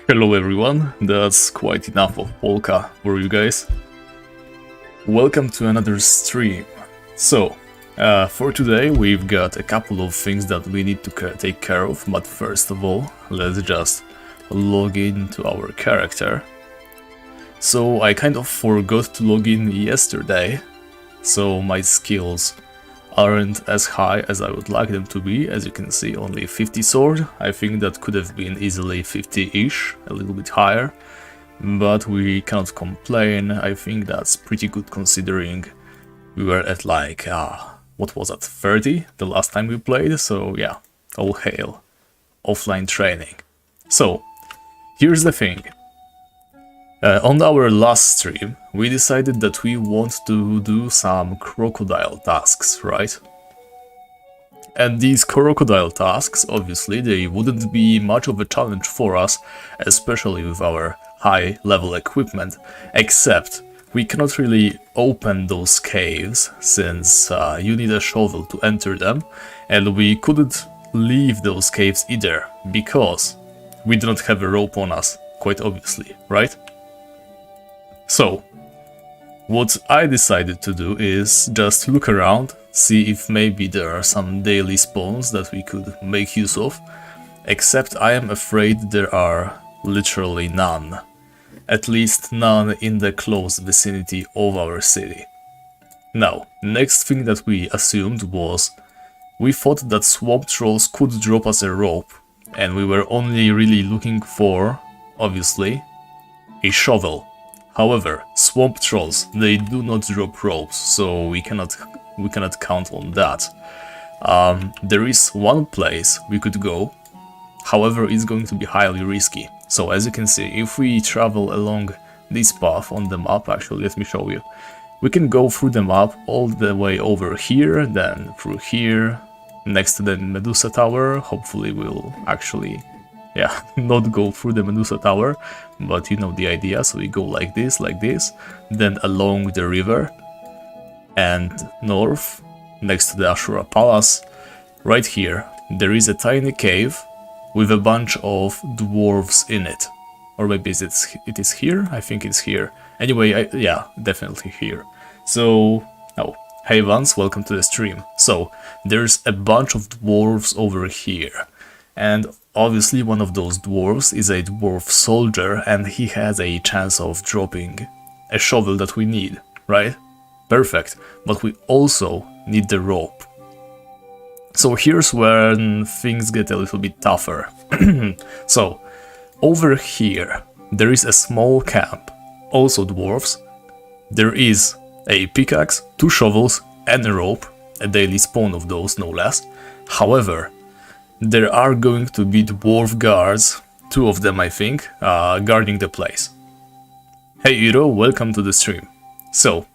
Hello everyone, that's quite enough of polka for you guys. Welcome to another stream. So, for today we've got a couple of things that we need to take care of, but first of all, let's just log into our character. So I kind of forgot to log in yesterday, so my skills aren't as high as I would like them to be. As you can see, only 50 sword. I think that could have been easily 50-ish, a little bit higher, but we cannot complain. I think that's pretty good considering we were at like, what was that, 30 the last time we played, so yeah, all hail offline training. So, here's the thing. On our last stream, we decided that we want to do some crocodile tasks, right? And these crocodile tasks, obviously, they wouldn't be much of a challenge for us, especially with our high level equipment, except we cannot really open those caves, since you need a shovel to enter them, and we couldn't leave those caves either, because we do not have a rope on us, quite obviously, right? So, what I decided to do is just look around, see if maybe there are some daily spawns that we could make use of, except I am afraid there are literally none. At least none in the close vicinity of our city. Now, next thing that we assumed was, we thought that swamp trolls could drop us a rope, and we were only really looking for, obviously, a shovel. However, swamp trolls, they do not drop ropes, so we cannot count on that. There is one place we could go, however it's going to be highly risky. So as you can see, if we travel along this path on the map, actually let me show you, we can go through the map all the way over here, then through here, next to the Medusa Tower. Hopefully we'll actually, not go through the Medusa Tower, but you know the idea. So we go like this, then along the river, and north, next to the Ashura Palace, right here, there is a tiny cave with a bunch of dwarves in it. Or maybe it is here? I think it's here. Anyway, yeah, definitely here. So, hey Vance, welcome to the stream. So, there's a bunch of dwarves over here. And obviously one of those dwarves is a dwarf soldier, and he has a chance of dropping a shovel that we need, right? Perfect. But we also need the rope. So here's when things get a little bit tougher. So, over here, there is a small camp, also dwarves. There is a pickaxe, 2 shovels, and a rope, a daily spawn of those, no less. However, there are going to be dwarf guards, 2 of them I think, guarding the place. Hey Iro, welcome to the stream. So,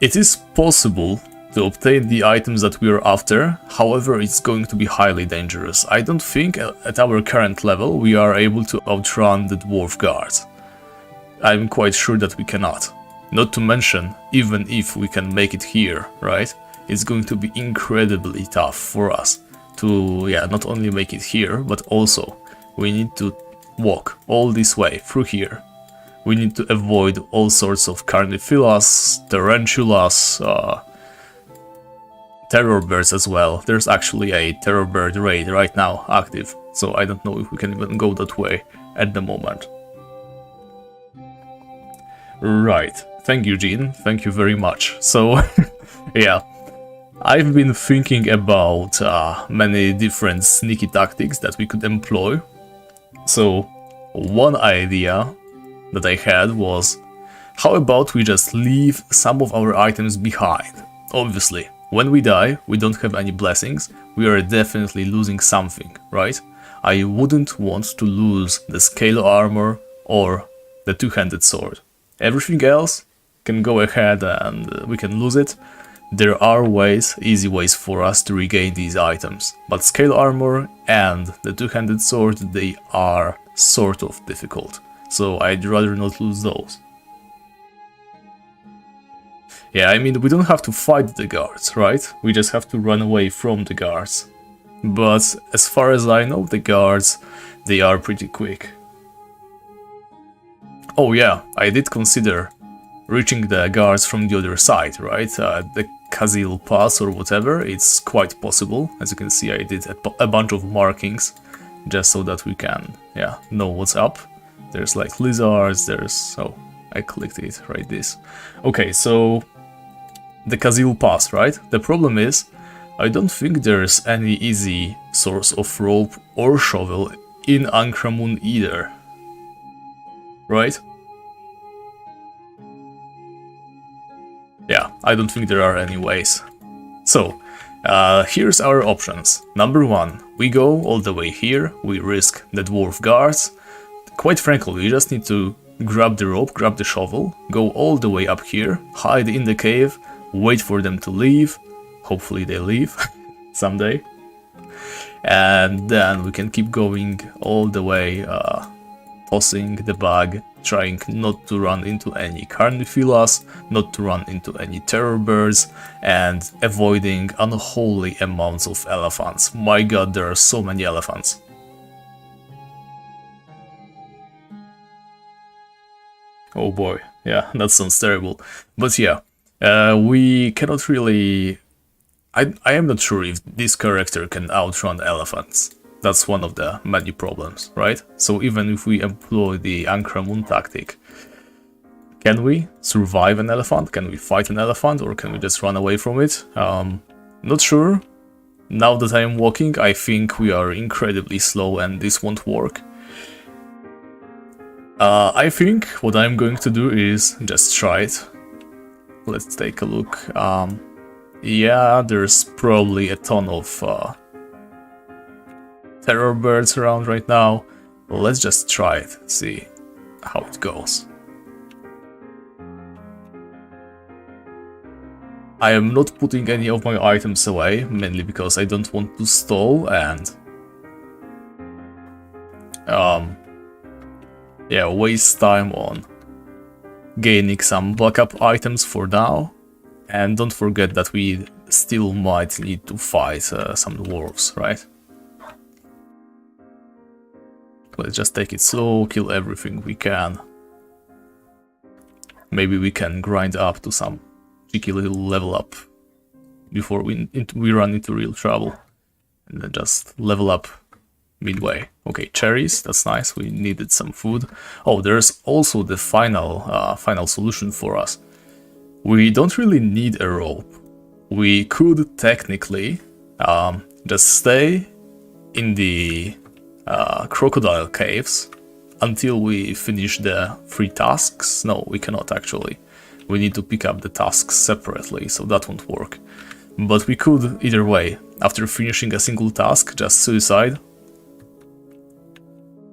it is possible to obtain the items that we are after, however it's going to be highly dangerous. I don't think at our current level we are able to outrun the dwarf guards. I'm quite sure that we cannot. Not to mention, even if we can make it here, right? It's going to be incredibly tough for us to, not only make it here, but also we need to walk all this way through here. We need to avoid all sorts of carnifillas, tarantulas, terror birds as well. There's actually a terror bird raid right now active, so I don't know if we can even go that way at the moment. Right, thank you Jean, thank you very much. So, yeah, I've been thinking about many different sneaky tactics that we could employ. So, one idea that I had was, how about we just leave some of our items behind? Obviously, when we die, we don't have any blessings, we are definitely losing something, right? I wouldn't want to lose the scale armor or the two-handed sword. Everything else can go ahead and we can lose it. There are ways, easy ways for us to regain these items, but scale armor and the two-handed sword, they are sort of difficult, so I'd rather not lose those. Yeah, I mean, we don't have to fight the guards, right? We just have to run away from the guards. But as far as I know, the guards, they are pretty quick. Oh yeah, I did consider reaching the guards from the other side, right? The Kazil Pass or whatever, it's quite possible. As you can see, I did a bunch of markings just so that we can, know what's up. There's like lizards, oh, I clicked it, right, this. Okay, so the Kazil Pass, right? The problem is, I don't think there's any easy source of rope or shovel in Ankramun either. Right? Yeah, I don't think there are any ways. So, here's our options. Number 1, we go all the way here, we risk the dwarf guards. Quite frankly, we just need to grab the rope, grab the shovel, go all the way up here, hide in the cave, wait for them to leave. Hopefully they leave someday. And then we can keep going all the way, tossing the bag, trying not to run into any carnifillas, not to run into any terror birds, and avoiding unholy amounts of elephants. My god, there are so many elephants. Oh boy, yeah, that sounds terrible. But yeah, we cannot really... I am not sure if this character can outrun elephants. That's one of the many problems, right? So even if we employ the Ankramun tactic, can we survive an elephant? Can we fight an elephant, or can we just run away from it? Not sure. Now that I am walking, I think we are incredibly slow and this won't work. I think what I'm going to do is just try it. Let's take a look. Yeah, there's probably a ton of terror birds around right now. Let's just try it, see how it goes. I am not putting any of my items away, mainly because I don't want to stall and waste time on gaining some backup items for now. And don't forget that we still might need to fight some dwarves, right? Let's just take it slow, kill everything we can. Maybe we can grind up to some cheeky little level up before we run into real trouble. And then just level up midway. Okay, cherries, that's nice, we needed some food. Oh, there's also the final solution for us. We don't really need a rope. We could technically just stay in the Crocodile Caves until we finish the 3 tasks. No, we cannot actually. We need to pick up the tasks separately, so that won't work. But we could, either way, after finishing a single task, just suicide.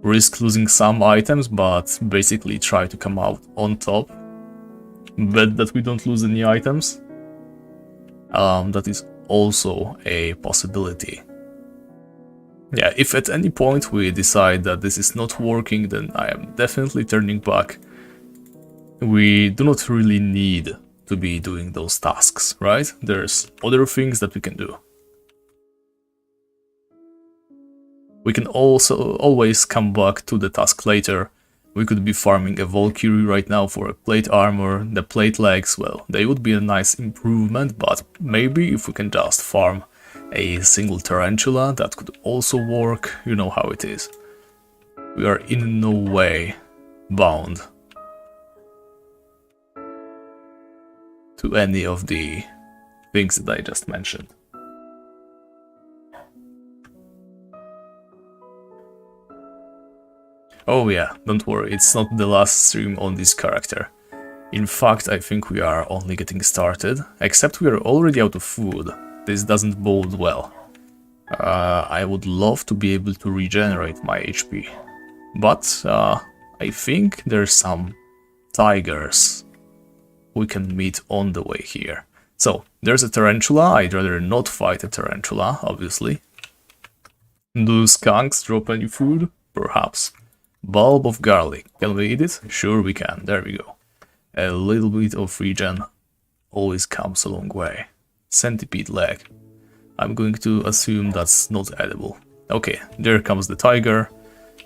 Risk losing some items, but basically try to come out on top. Bet that we don't lose any items. That is also a possibility. Yeah, if at any point we decide that this is not working, then I am definitely turning back. We do not really need to be doing those tasks, right? There's other things that we can do. We can also always come back to the task later. We could be farming a Valkyrie right now for a plate armor. The plate legs, well, they would be a nice improvement, but maybe if we can just farm a single Tarantula, that could also work. You know how it is. We are in no way bound to any of the things that I just mentioned. Oh yeah, don't worry, it's not the last stream on this character. In fact, I think we are only getting started, except we are already out of food. This doesn't bode well. I would love to be able to regenerate my HP, but I think there's some tigers we can meet on the way here. So, there's a Tarantula. I'd rather not fight a Tarantula, obviously. Do skunks drop any food? Perhaps. Bulb of garlic. Can we eat it? Sure we can. There we go. A little bit of regen always comes a long way. Centipede leg. I'm going to assume that's not edible. Okay, there comes the tiger.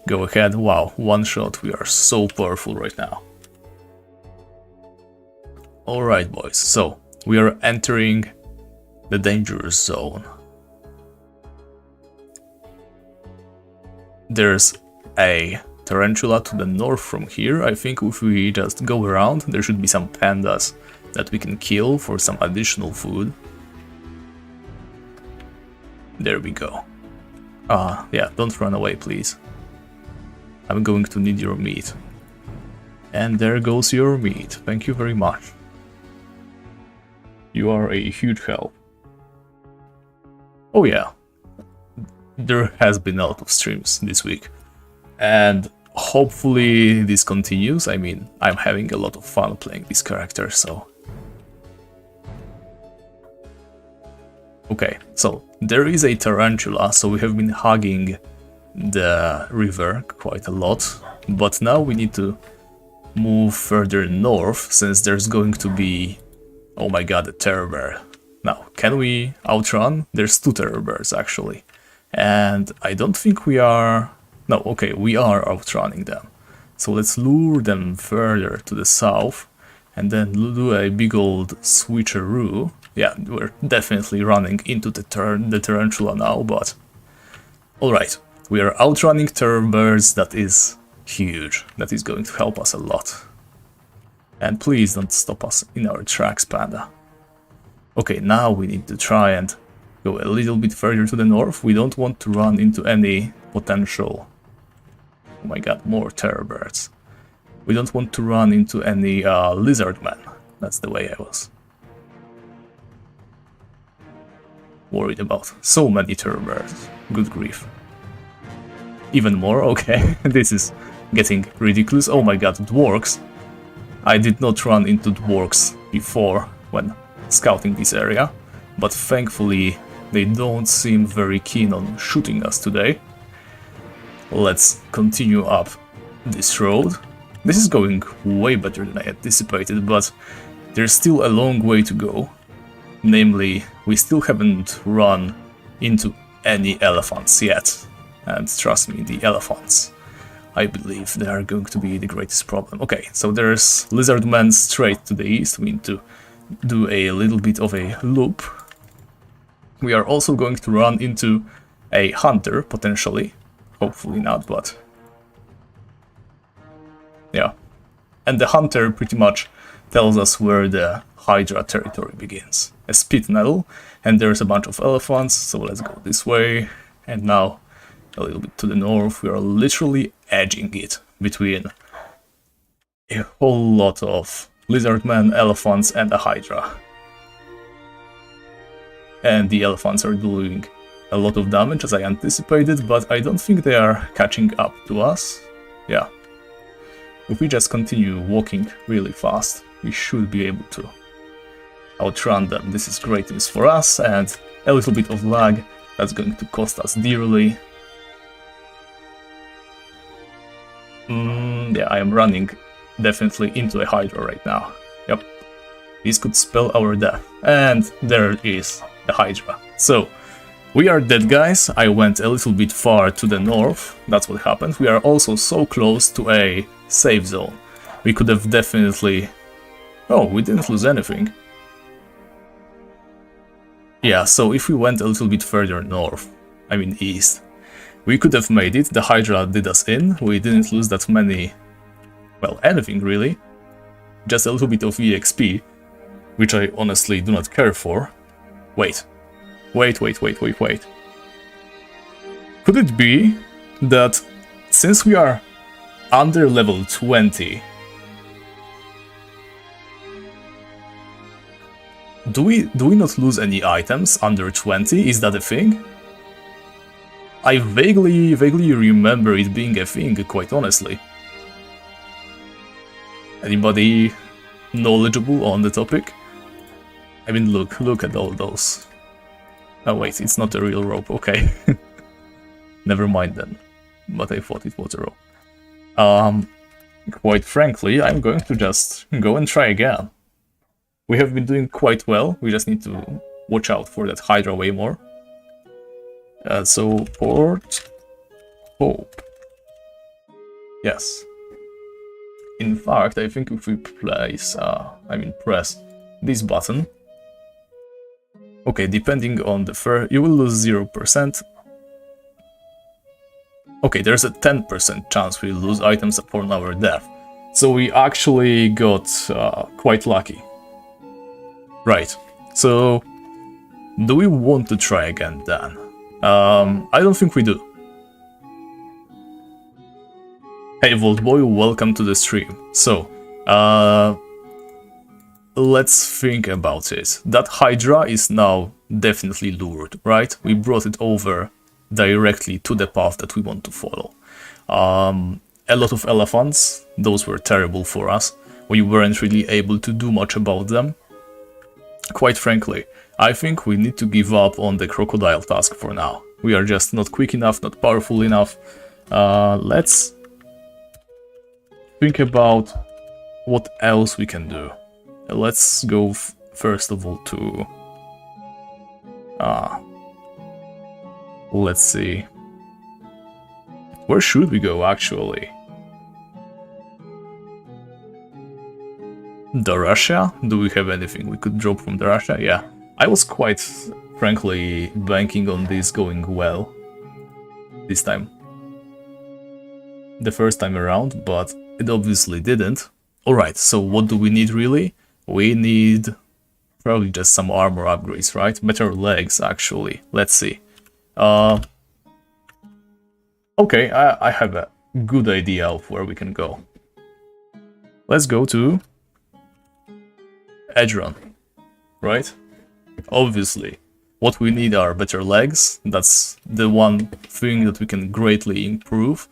Go ahead. Wow, one shot. We are so powerful right now. Alright boys, so we are entering the dangerous zone. There's a Tarantula to the north from here. I think if we just go around, there should be some pandas that we can kill for some additional food. There we go. Yeah, don't run away, please. I'm going to need your meat. And there goes your meat. Thank you very much. You are a huge help. Oh yeah, there has been a lot of streams this week. And hopefully this continues. I mean, I'm having a lot of fun playing this character, so... Okay, so there is a Tarantula, so we have been hugging the river quite a lot. But now we need to move further north, since there's going to be... Oh my god, a terror bear. Now, can we outrun? There's 2 terror bears, actually. And I don't think we are... No, okay, we are outrunning them. So let's lure them further to the south, and then do a big old switcheroo. Yeah, we're definitely running into the Tarantula now, but... Alright, we are outrunning terror birds. That is huge. That is going to help us a lot. And please don't stop us in our tracks, panda. Okay, now we need to try and go a little bit further to the north. We don't want to run into any potential... Oh my god, more terror birds. We don't want to run into any lizard men. That's the way I was worried about. So many terror birds. Good grief. Even more? Okay, this is getting ridiculous. Oh my god, dwarves. I did not run into dwarves before when scouting this area, but thankfully they don't seem very keen on shooting us today. Let's continue up this road. This is going way better than I anticipated, but there's still a long way to go. Namely, we still haven't run into any elephants yet. And trust me, the elephants, I believe they are going to be the greatest problem. Okay, so there's lizardmen straight to the east. We need to do a little bit of a loop. We are also going to run into a hunter, potentially. Hopefully not, but... yeah. And the hunter pretty much tells us where the Hydra territory begins. A spit nettle, and there's a bunch of elephants, so let's go this way. And now, a little bit to the north, we are literally edging it between a whole lot of lizardmen, elephants, and a Hydra. And the elephants are doing a lot of damage, as I anticipated, but I don't think they are catching up to us. Yeah. If we just continue walking really fast, we should be able to outrun them. This is great news for us, and a little bit of lag, that's going to cost us dearly. Yeah, I am running definitely into a Hydra right now. Yep. This could spell our death. And there is the Hydra. So, we are dead, guys. I went a little bit far to the north. That's what happened. We are also so close to a safe zone. We could have definitely... oh, we didn't lose anything. Yeah, so if we went a little bit further north, I mean east, we could have made it. The Hydra did us in. We didn't lose that many... well, anything really. Just a little bit of EXP, which I honestly do not care for. Wait. Wait. Could it be that since we are under level 20, do we not lose any items under 20? Is that a thing? I vaguely remember it being a thing, quite honestly. Anybody knowledgeable on the topic? I mean, look at all those. Oh wait, it's not a real rope, okay. Never mind then. But I thought it was a rope. Quite frankly, I'm going to just go and try again. We have been doing quite well, we just need to watch out for that Hydra way more. So, Port Hope. Yes. In fact, I think if we press this button. Okay, depending on the fur, you will lose 0%. Okay, there's a 10% chance we lose items upon our death. So we actually got quite lucky. Right, so do we want to try again then? I don't think we do. Hey Voltboy, welcome to the stream. So, let's think about it. That Hydra is now definitely lured, right? We brought it over directly to the path that we want to follow. A lot of elephants, those were terrible for us. We weren't really able to do much about them. Quite frankly, I think we need to give up on the crocodile task for now. We are just not quick enough, not powerful enough. Let's think about what else we can do. Let's go first of all to... let's see. Where should we go actually? The Russia? Do we have anything we could drop from the Russia? Yeah. I was quite frankly banking on this going well this time. The first time around, but it obviously didn't. Alright, so what do we need really? We need probably just some armor upgrades, right? Better legs, actually. Let's see. Okay, I have a good idea of where we can go. Let's go to Edron, right? Obviously, what we need are better legs. That's the one thing that we can greatly improve.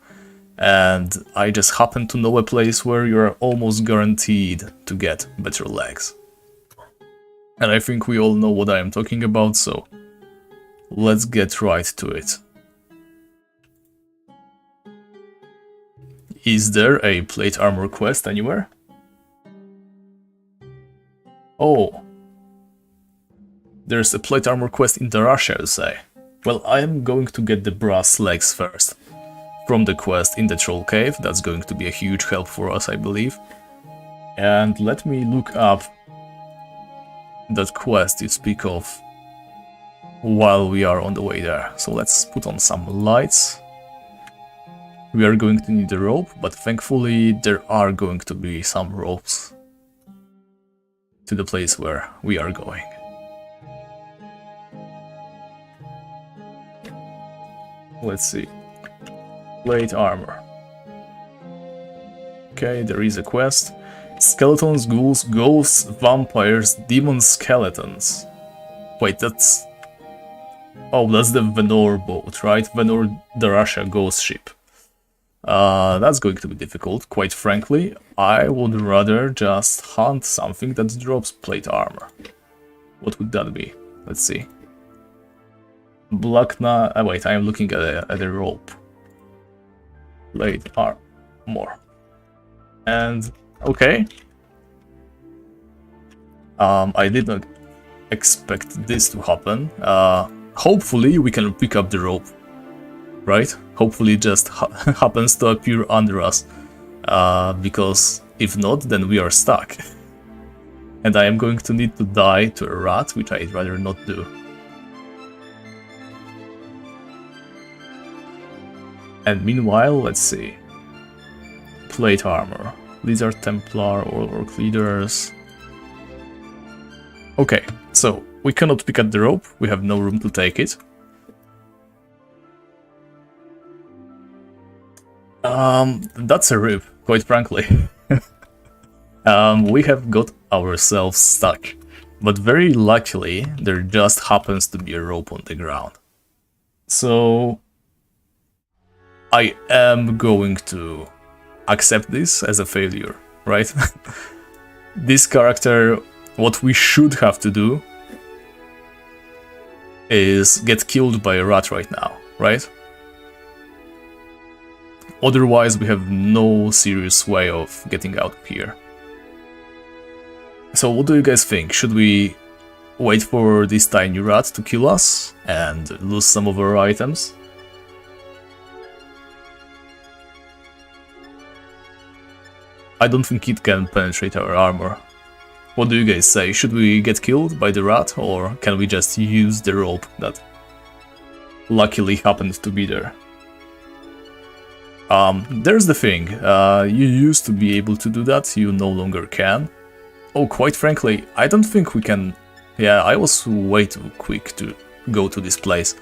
And I just happen to know a place where you're almost guaranteed to get better legs. And I think we all know what I am talking about, so let's get right to it. Is there a plate armor quest anywhere? Oh. There's a plate armor quest in the Russia, you say? Well, I am going to get the brass legs first. From the quest in the Troll Cave, that's going to be a huge help for us, I believe. And let me look up that quest you speak of while we are on the way there. So let's put on some lights. we are going to need a rope, but thankfully there are going to be some ropes to the place where we are going. Let's see. Plate armor. Okay, there is a quest. Skeletons, ghouls, ghosts, vampires, demon skeletons. Wait, that's... Oh, that's the Venor boat, right? Venor Darasha ghost ship. That's going to be difficult, quite frankly. I would rather just hunt something that drops plate armor. What would that be? Let's see. Blackna... wait, I am looking at a rope. Plate armor. And... okay. I did not expect this to happen. Hopefully we can pick up the rope. Right? Hopefully it just happens to appear under us. Because if not, then we are stuck. And I am going to need to die to a rat, which I'd rather not do. And meanwhile, let's see. Plate armor. Lizard Templar or Orc Leaders. Okay, so we cannot pick up the rope, we have no room to take it. That's a rip, quite frankly. We have got ourselves stuck, but very luckily there just happens to be a rope on the ground. So I am going to accept this as a failure, right? This character, what we should have to do is get killed by a rat right now, right? Otherwise we have no serious way of getting out of here. So what do you guys think? Should we wait for this tiny rat to kill us and lose some of our items? I don't think it can penetrate our armor. What do you guys say? Should we get killed by the rat, or can we just use the rope that luckily happened to be there? There's the thing, you used to be able to do that, you no longer can. Oh, quite frankly, I don't think we can... Yeah, I was way too quick to go to this place.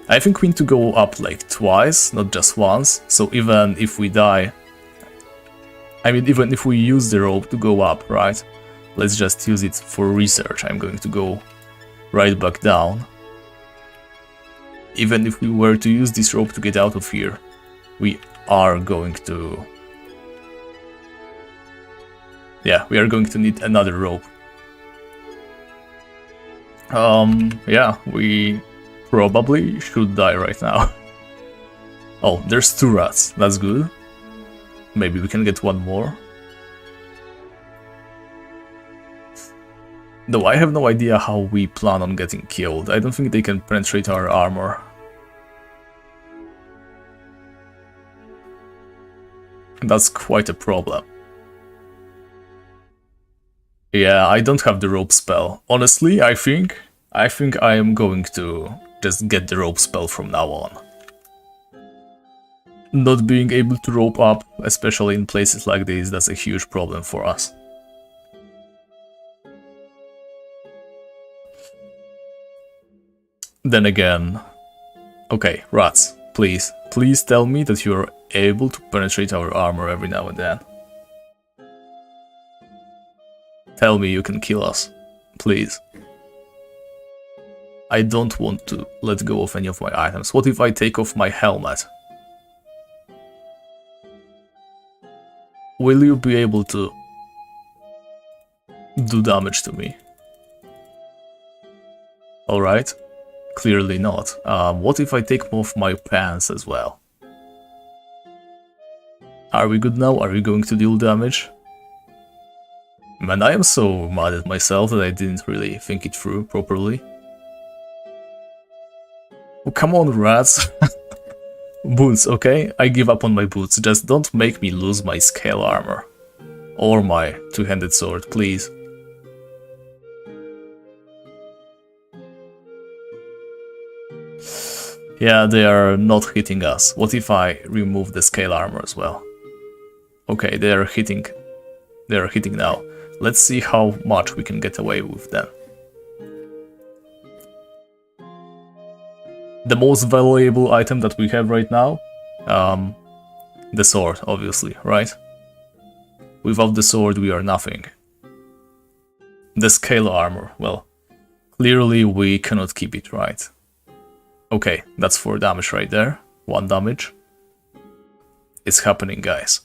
I think we need to go up like twice, not just once, so even if we die... I mean, even if we use the rope to go up, right? Let's just use it for research. I'm going to go right back down. Even if we were to use this rope to get out of here, we are going to... Yeah, we are going to need another rope. Yeah, we probably should die right now. Oh, there's 2 rats, that's good. Maybe we can get one more. Though I have no idea how we plan on getting killed. I don't think they can penetrate our armor. That's quite a problem. Yeah, I don't have the rope spell. Honestly, I think I am going to just get the rope spell from now on. Not being able to rope up, especially in places like this, that's a huge problem for us. Then again... Okay, rats, please tell me that you're able to penetrate our armor every now and then. Tell me you can kill us, please. I don't want to let go of any of my items. What if I take off my helmet? Will you be able to do damage to me? Alright, clearly not. What if I take off my pants as well? Are we good now? Are we going to deal damage? Man, I am so mad at myself that I didn't really think it through properly. Oh, come on, rats. Boots, okay? I give up on my boots. Just don't make me lose my scale armor. Or my two-handed sword, please. Yeah, they are not hitting us. What if I remove the scale armor as well? Okay, they are hitting. They are hitting now. Let's see how much we can get away with them. The most valuable item that we have right now, the sword, obviously, right? Without the sword, we are nothing. The scale armor, well, clearly we cannot keep it, right? Okay, that's 4 damage right there. 1 damage. It's happening, guys.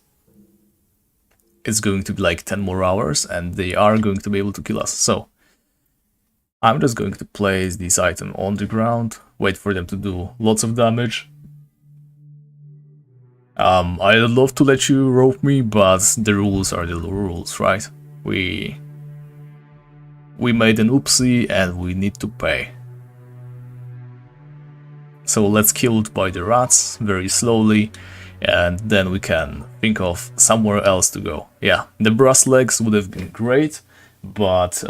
It's going to be like 10 more hours, and they are going to be able to kill us. So, I'm just going to place this item on the ground, wait for them to do lots of damage. I'd love to let you rope me, but the rules are the rules, right? We made an oopsie and we need to pay. So let's kill it by the rats very slowly, and then we can think of somewhere else to go. Yeah, the brass legs would have been great, but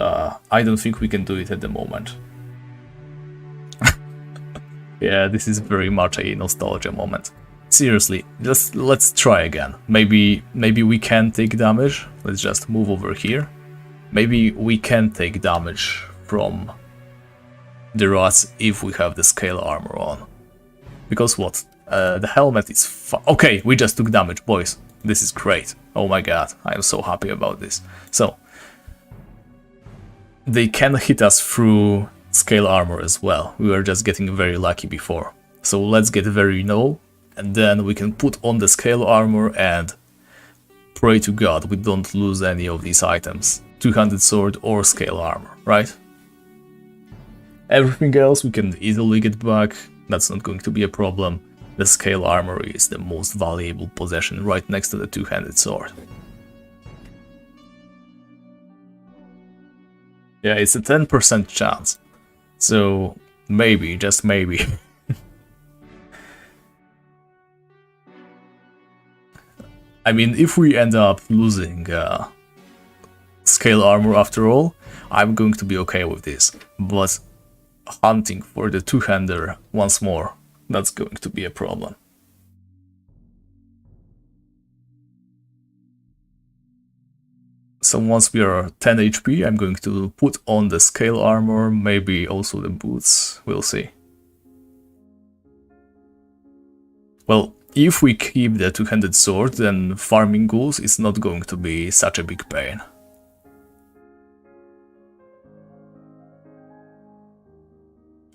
I don't think we can do it at the moment. Yeah, this is very much a nostalgia moment. Seriously, just let's try again. Maybe we can take damage. Let's just move over here. Maybe we can take damage from the rats if we have the scale armor on. Because what? The helmet is okay, we just took damage, boys. This is great. Oh my god, I am so happy about this. So, they can hit us through scale armor as well. We were just getting very lucky before. So let's get very low, and then we can put on the scale armor and pray to god we don't lose any of these items. Two-handed sword or scale armor, right? Everything else we can easily get back, that's not going to be a problem. The scale armor is the most valuable possession right next to the two-handed sword. Yeah, it's a 10% chance. So, maybe, just maybe. I mean, if we end up losing scale armor after all, I'm going to be okay with this. But hunting for the two-hander once more, that's going to be a problem. So once we are 10 HP, I'm going to put on the scale armor, maybe also the boots, we'll see. Well, if we keep the two-handed sword, then farming ghouls is not going to be such a big pain.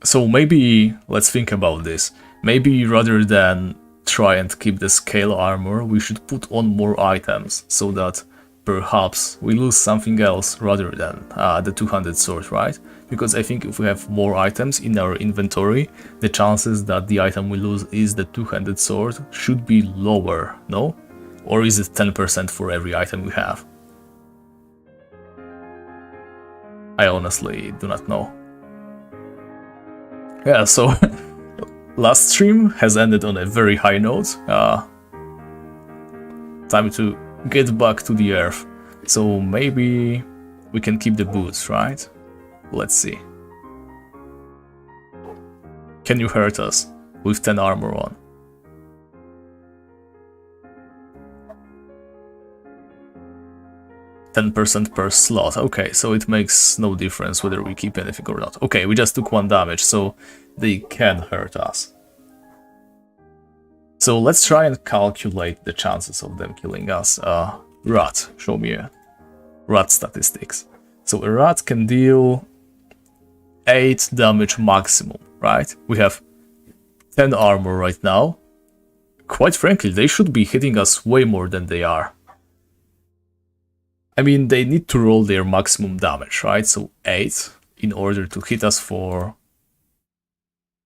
So maybe, let's think about this, maybe rather than try and keep the scale armor, we should put on more items, so that perhaps we lose something else rather than the two-handed sword, right? Because I think if we have more items in our inventory, the chances that the item we lose is the two-handed sword should be lower, no? Or is it 10% for every item we have? I honestly do not know. Yeah, so last stream has ended on a very high note. Time to get back to the earth. So maybe we can keep the boots, right? Let's see. Can you hurt us with 10 armor on? %10 per slot. Okay, so it makes no difference whether we keep anything or not. Okay, we just took 1 damage, so they can hurt us. So let's try and calculate the chances of them killing us. Rat, show me a rat statistics. So a rat can deal 8 damage maximum, right? We have 10 armor right now. Quite frankly, they should be hitting us way more than they are. I mean, they need to roll their maximum damage, right? So 8 in order to hit us for...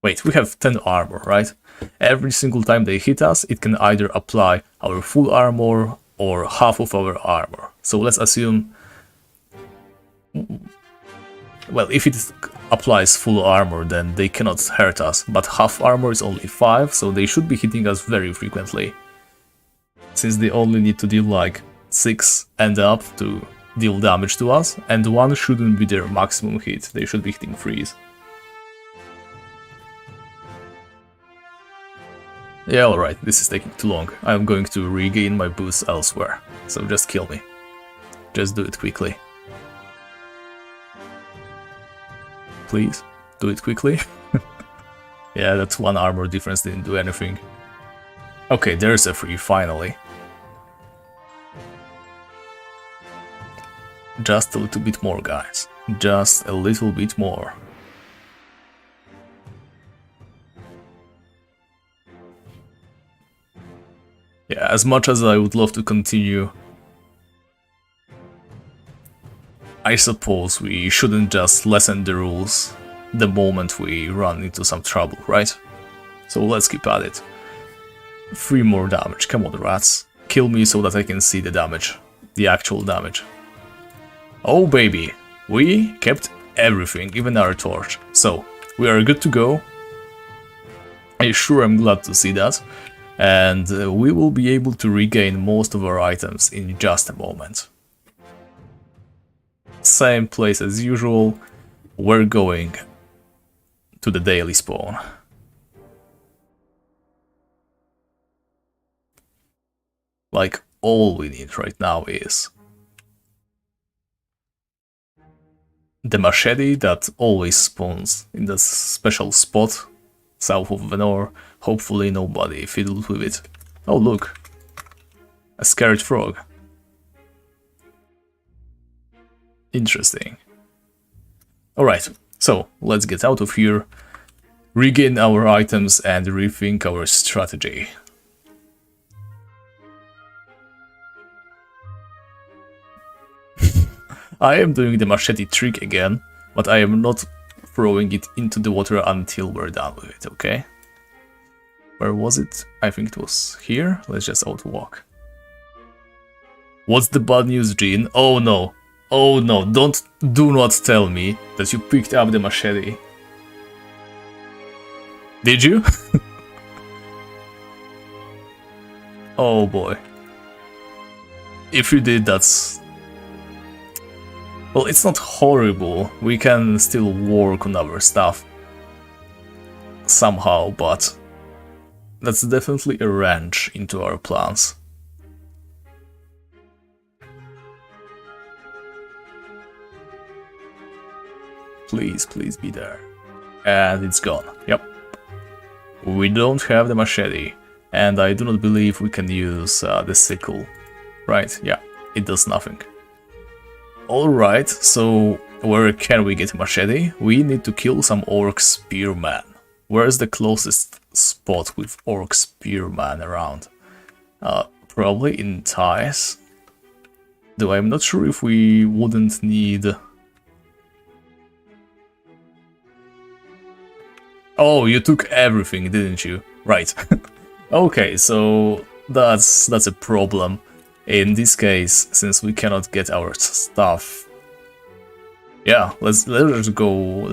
Wait, we have 10 armor, right? Every single time they hit us, it can either apply our full armor or half of our armor. So let's assume... Well, if it applies full armor, then they cannot hurt us, but half armor is only 5, so they should be hitting us very frequently. Since they only need to deal like 6 and up to deal damage to us, and 1 shouldn't be their maximum hit, they should be hitting 3s. Yeah, alright, this is taking too long. I'm going to regain my boost elsewhere. So just kill me. Just do it quickly. Please, do it quickly. Yeah, that's one armor difference, didn't do anything. Okay, there's a free, finally. Just a little bit more, guys. Just a little bit more. Yeah, as much as I would love to continue, I suppose we shouldn't just lessen the rules the moment we run into some trouble, right? So let's keep at it. 3 more damage, come on rats. Kill me so that I can see the damage. The actual damage. Oh baby, we kept everything, even our torch. So, we are good to go. I'm glad to see that. And we will be able to regain most of our items in just a moment. Same place as usual, we're going to the daily spawn. Like, all we need right now is the machete that always spawns in the special spot south of Venor. Hopefully nobody fiddles with it. Oh look, a scared frog. Interesting. Alright, so let's get out of here, regain our items and rethink our strategy. I am doing the machete trick again, but I am not throwing it into the water until we're done with it, okay? Where was it? I think it was here. Let's just outwalk. What's the bad news, Jean? Oh no. Oh no, do not tell me that you picked up the machete. Did you? Oh boy. If you did, that's... Well, it's not horrible. We can still work on our stuff somehow, but that's definitely a wrench into our plans. Please, please be there. And it's gone. Yep. We don't have the machete, and I do not believe we can use the sickle. Right? Yeah, it does nothing. Alright, so where can we get a machete? We need to kill some orc spearmen. Where's the closest spot with orc spearmen around? Probably in Ties. Though I'm not sure if we wouldn't need... Oh, you took everything, didn't you? Right. Okay, so that's a problem. In this case, since we cannot get our stuff... Yeah, let's just go...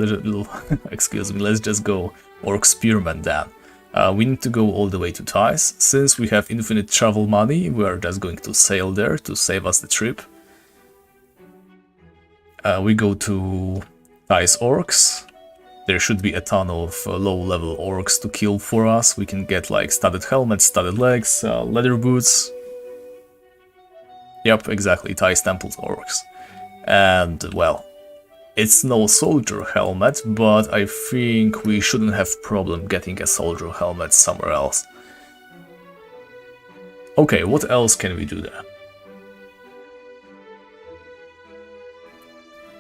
Excuse me, let's just go Orc Spearman then. We need to go all the way to Ties. Since we have infinite travel money, we are just going to sail there to save us the trip. We go to Ties Orcs. There should be a ton of low-level orcs to kill for us. We can get like studded helmets, studded legs, leather boots. Yep, exactly, Ties Temples orcs. And, well, it's no soldier helmet, but I think we shouldn't have problem getting a soldier helmet somewhere else. Okay, what else can we do there?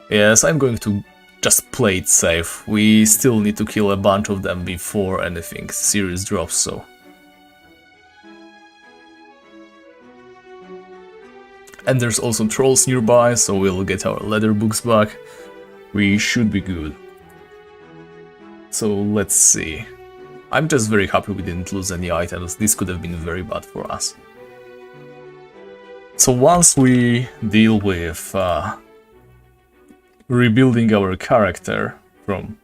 Yes, I'm going to just play it safe. We still need to kill a bunch of them before anything serious drops, so... And there's also trolls nearby, so we'll get our leather books back. We should be good. So let's see. I'm just very happy we didn't lose any items. This could have been very bad for us. So once we deal with rebuilding our character from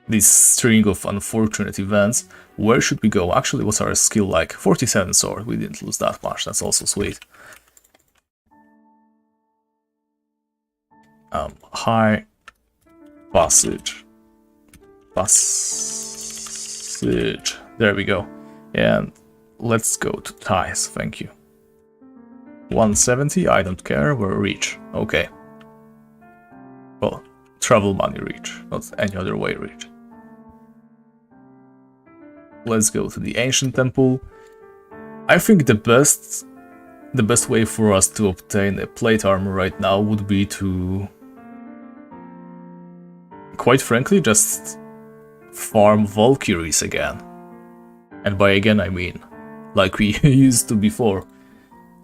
this string of unfortunate events, where should we go? Actually, what's our skill like? 47 sword, we didn't lose that much, that's also sweet. High passage. Passage. Siege. There we go. And let's go to ties, thank you. 170, I don't care, we're rich. Okay. Well, travel money rich, not any other way rich. Let's go to the ancient temple. I think the best way for us to obtain a plate armor right now would be to, quite frankly, just farm Valkyries again. And by again I mean, like we used to before.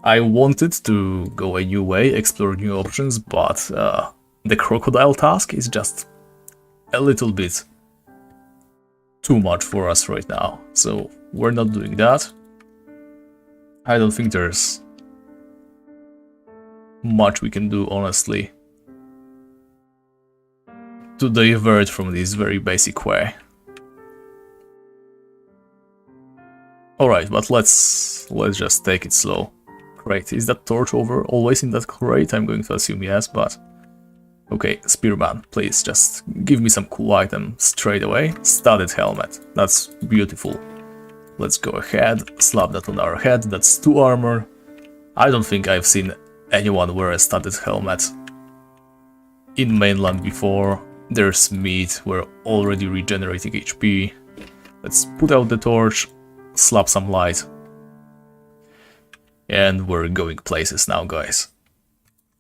I wanted to go a new way, explore new options, but the crocodile task is just a little bit too much for us right now. So we're not doing that. I don't think there's much we can do, honestly, to divert from this very basic way. Alright, but let's just take it slow. Crate. Is that torch over always in that crate? I'm going to assume yes, but... Okay, Spearman, please just give me some cool item straight away. Studded helmet. That's beautiful. Let's go ahead, slap that on our head. That's 2 armor. I don't think I've seen anyone wear a studded helmet in mainland before. There's meat. We're already regenerating HP. Let's put out the torch, slap some light. And we're going places now, guys.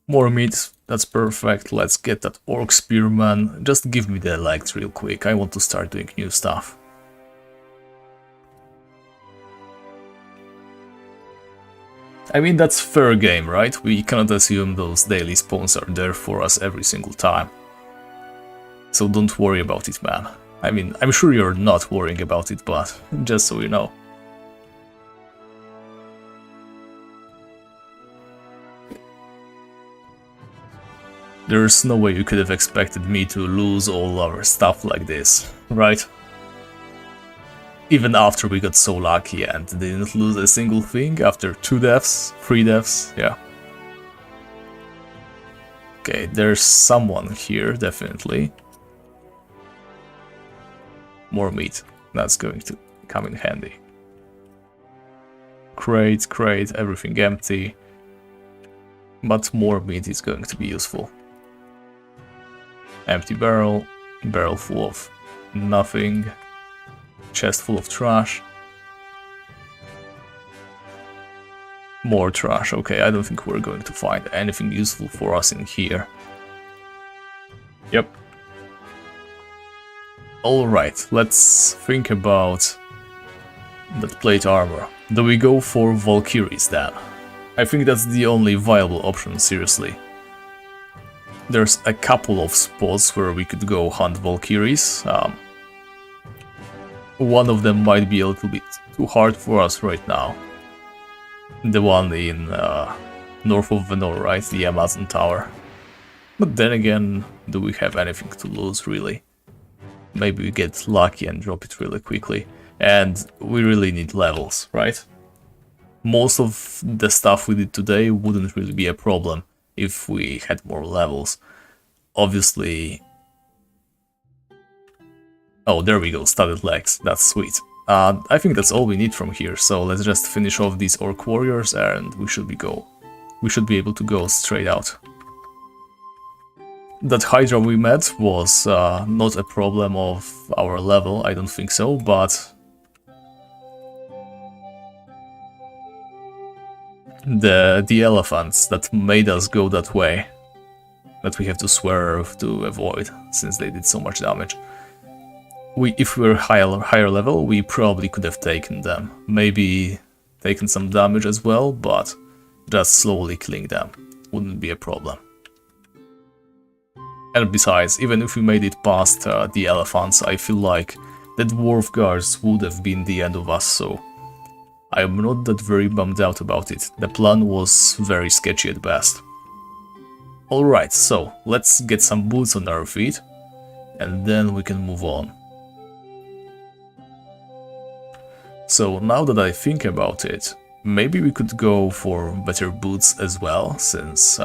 More meat, that's perfect. Let's get that orc spearman. Just give me the legs real quick. I want to start doing new stuff. I mean, that's fair game, right? We cannot assume those daily spawns are there for us every single time. So don't worry about it, man. I mean, I'm sure you're not worrying about it, but just so you know. There's no way you could have expected me to lose all our stuff like this, right? Even after we got so lucky and didn't lose a single thing after 2 deaths, 3 deaths, yeah. Okay, there's someone here, definitely. More meat, that's going to come in handy. Crate, everything empty. But more meat is going to be useful. Empty barrel, barrel full of nothing, chest full of trash. More trash, okay, I don't think we're going to find anything useful for us in here. Yep. Alright, let's think about that plate armor. Do we go for Valkyries then? I think that's the only viable option, seriously. There's a couple of spots where we could go hunt Valkyries. One of them might be a little bit too hard for us right now. The one in north of Venor, right? The Amazon Tower. But then again, do we have anything to lose, really? Maybe we get lucky and drop it really quickly. And we really need levels, right? Most of the stuff we did today wouldn't really be a problem if we had more levels. Obviously... Oh, there we go, studded legs, that's sweet. I think that's all we need from here, so let's just finish off these orc warriors and we should be able to go straight out. That Hydra we met was not a problem of our level, I don't think so, but... The elephants that made us go that way, that we have to swerve to avoid, since they did so much damage. If we were higher level, we probably could have taken them. Maybe taken some damage as well, but just slowly killing them wouldn't be a problem. And besides, even if we made it past the elephants, I feel like the dwarf guards would have been the end of us, so I'm not that very bummed out about it. The plan was very sketchy at best. Alright, so let's get some boots on our feet, and then we can move on. So now that I think about it, maybe we could go for better boots as well, since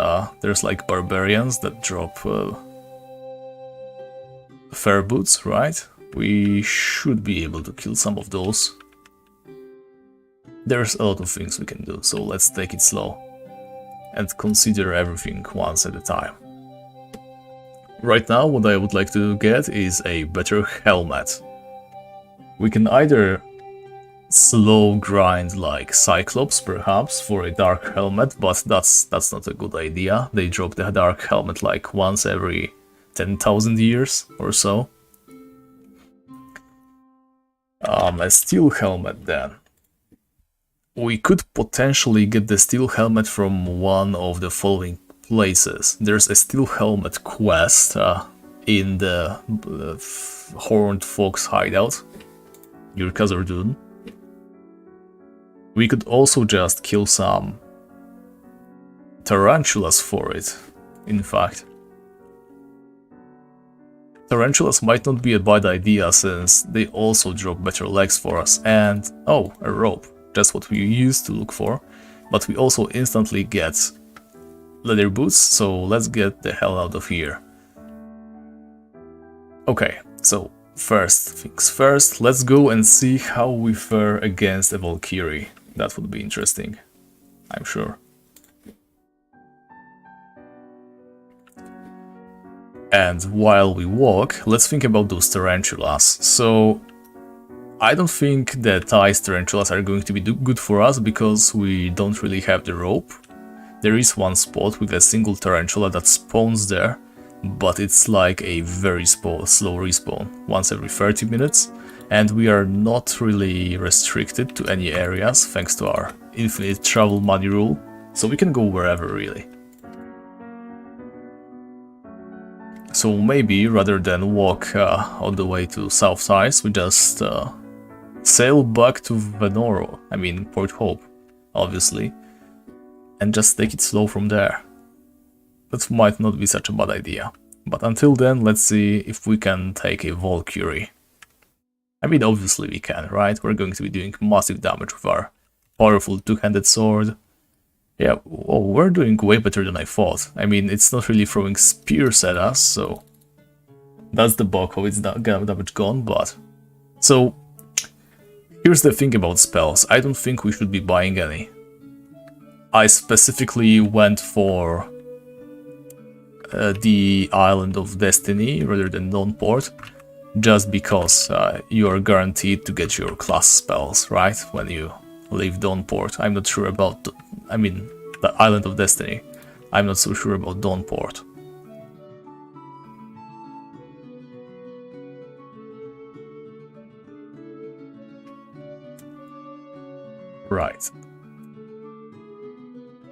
there's like barbarians that drop fair boots, right? We should be able to kill some of those. There's a lot of things we can do, so let's take it slow and consider everything once at a time. Right now, what I would like to get is a better helmet. We can either slow grind like Cyclops, perhaps, for a dark helmet, but that's not a good idea. They drop the dark helmet like once every 10,000 years or so. A steel helmet then. We could potentially get the steel helmet from one of the following places. There's a steel helmet quest in the Horned Fox hideout near Khazar-dûn. We could also just kill some tarantulas for it, in fact. Tarantulas might not be a bad idea since they also drop better legs for us, and oh, a rope. That's what we used to look for, but we also instantly get leather boots, so let's get the hell out of here. Okay, so first things first, let's go and see how we fare against a Valkyrie. That would be interesting, I'm sure. And while we walk, let's think about those tarantulas. So I don't think that ice tarantulas are going to be good for us because we don't really have the rope. There is one spot with a single tarantula that spawns there, but it's like a very slow respawn, once every 30 minutes, and we are not really restricted to any areas thanks to our infinite travel money rule, so we can go wherever really. So maybe rather than walk all the way to South Ice, we just sail back to Venoro, I mean Port Hope, obviously, and just take it slow from there. That might not be such a bad idea. But until then, let's see if we can take a Valkyrie. I mean, obviously we can, right? We're going to be doing massive damage with our powerful two-handed sword. Yeah, oh, we're doing way better than I thought. I mean, it's not really throwing spears at us, so that's the bulk of its damage gone, but... So, here's the thing about spells. I don't think we should be buying any. I specifically went for the Island of Destiny rather than Dawnport, just because you are guaranteed to get your class spells, right, when you leave Dawnport. I'm not sure about, the Island of Destiny. I'm not so sure about Dawnport. Right.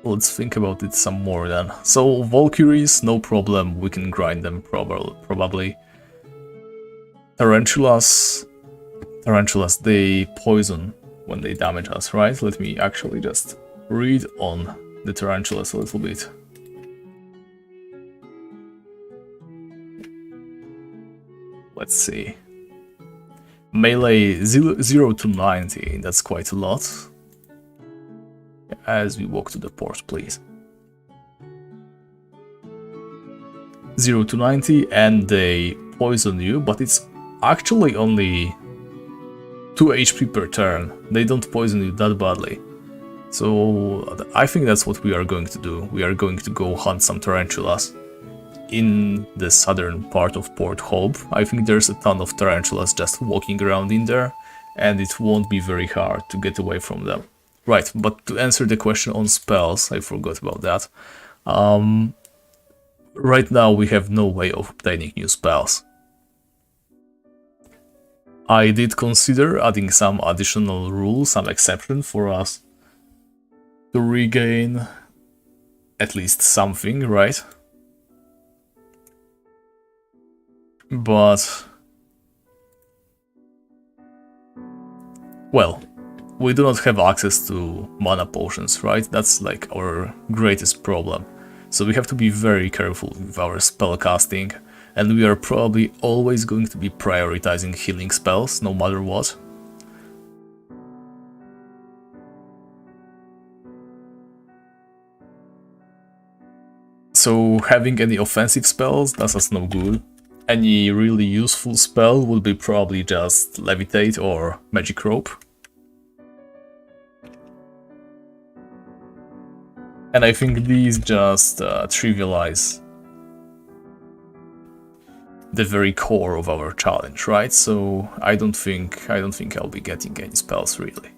Let's think about it some more then. So Valkyries, no problem, we can grind them probably. Tarantulas, they poison when they damage us, right? Let me actually just read on the tarantulas a little bit. Let's see. Melee 0 to 90, that's quite a lot. As we walk to the port, please. 0 to 90, and they poison you, but it's actually only 2 HP per turn. They don't poison you that badly. So I think that's what we are going to do. We are going to go hunt some tarantulas in the southern part of Port Hope. I think there's a ton of tarantulas just walking around in there, and it won't be very hard to get away from them. Right, but to answer the question on spells, I forgot about that. Right now we have no way of obtaining new spells. I did consider adding some additional rules, some exception for us to regain at least something, right? But... well, we do not have access to mana potions, right? That's like our greatest problem. So we have to be very careful with our spell casting, and we are probably always going to be prioritizing healing spells, no matter what. So having any offensive spells does us no good. Any really useful spell would be probably just Levitate or Magic Rope. And I think these just trivialize the very core of our challenge, right? So I don't think I'll be getting any spells really.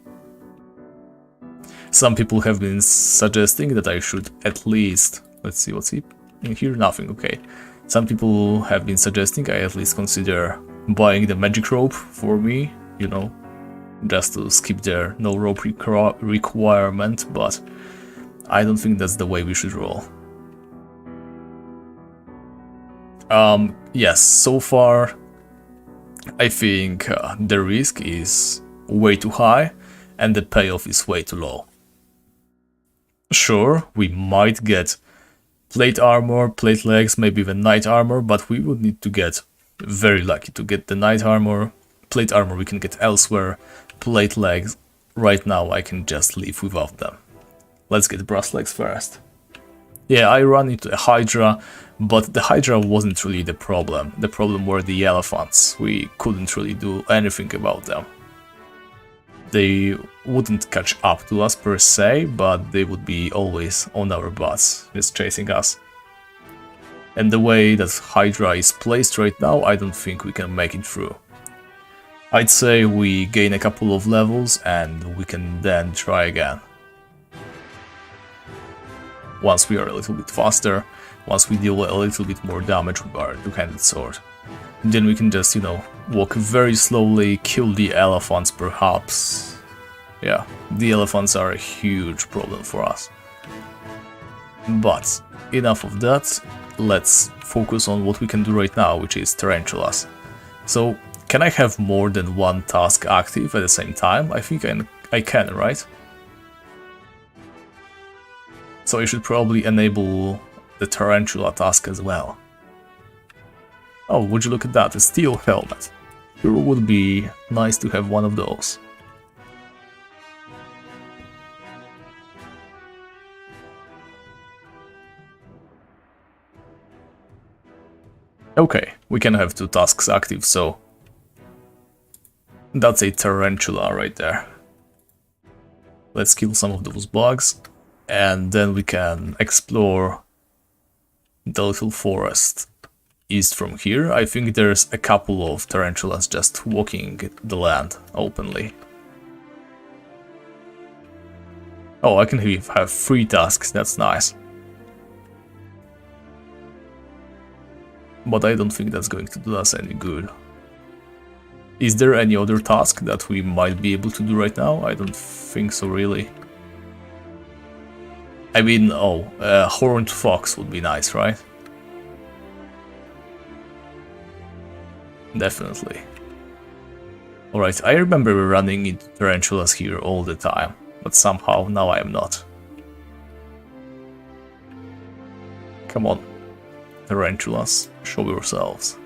Some people have been suggesting that I should at least, let's see what's in here, nothing, okay. Some people have been suggesting I at least consider buying the magic rope for me, you know, just to skip their no rope requirement, but I don't think that's the way we should roll. Yes, so far I think the risk is way too high and the payoff is way too low. Sure, we might get plate armor, plate legs, maybe even knight armor, but we would need to get very lucky to get the knight armor. Plate armor we can get elsewhere, plate legs, right now I can just live without them. Let's get brass legs first. Yeah, I ran into a Hydra, but the Hydra wasn't really the problem. The problem were the elephants. We couldn't really do anything about them. They wouldn't catch up to us per se, but they would be always on our butts, just chasing us. And the way that Hydra is placed right now, I don't think we can make it through. I'd say we gain a couple of levels and we can then try again. Once we are a little bit faster, once we deal a little bit more damage with our two-handed sword. Then we can just, you know, walk very slowly, kill the elephants perhaps. Yeah, the elephants are a huge problem for us. But enough of that, let's focus on what we can do right now, which is tarantulas. So, can I have more than one task active at the same time? I think I can, right? So I should probably enable the tarantula task as well. Oh, would you look at that, a steel helmet. Sure would be nice to have one of those. Okay, we can have two tasks active, so that's a tarantula right there. Let's kill some of those bugs, and then we can explore the little forest east from here. I think there's a couple of tarantulas just walking the land openly. Oh, I can have 3 tasks, that's nice. But I don't think that's going to do us any good. Is there any other task that we might be able to do right now? I don't think so, really. I mean, oh, a horned fox would be nice, right? Definitely. Alright, I remember running into tarantulas here all the time, but somehow now I am not. Come on, tarantulas, show yourselves.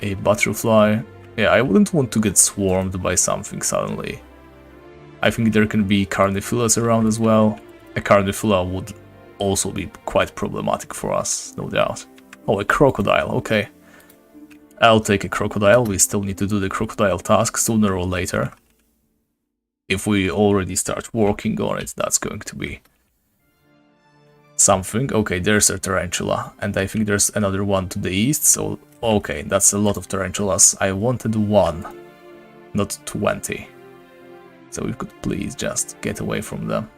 A butterfly. Yeah, I wouldn't want to get swarmed by something suddenly. I think there can be carnifulas around as well. A carnifula would also be quite problematic for us, no doubt. Oh, a crocodile, okay. I'll take a crocodile, we still need to do the crocodile task sooner or later. If we already start working on it, that's going to be something. Okay, there's a tarantula, and I think there's another one to the east, so okay, that's a lot of tarantulas. I wanted 1, not 20. So we could please just get away from them.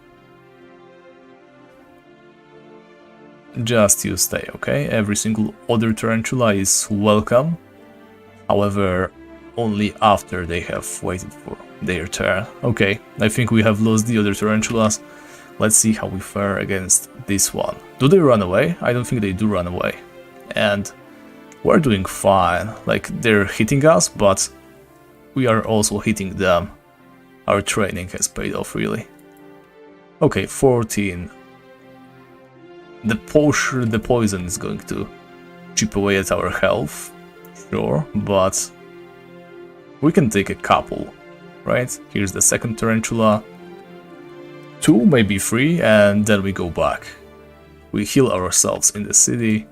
Just you stay, okay? Every single other tarantula is welcome. However, only after they have waited for their turn. Okay, I think we have lost the other tarantulas. Let's see how we fare against this one. Do they run away? I don't think they do run away. And we're doing fine. Like, they're hitting us, but we are also hitting them. Our training has paid off, really. Okay, 14. The poison is going to chip away at our health, sure, but we can take a couple, right? Here's the second tarantula. 2, maybe 3, and then we go back. We heal ourselves in the city.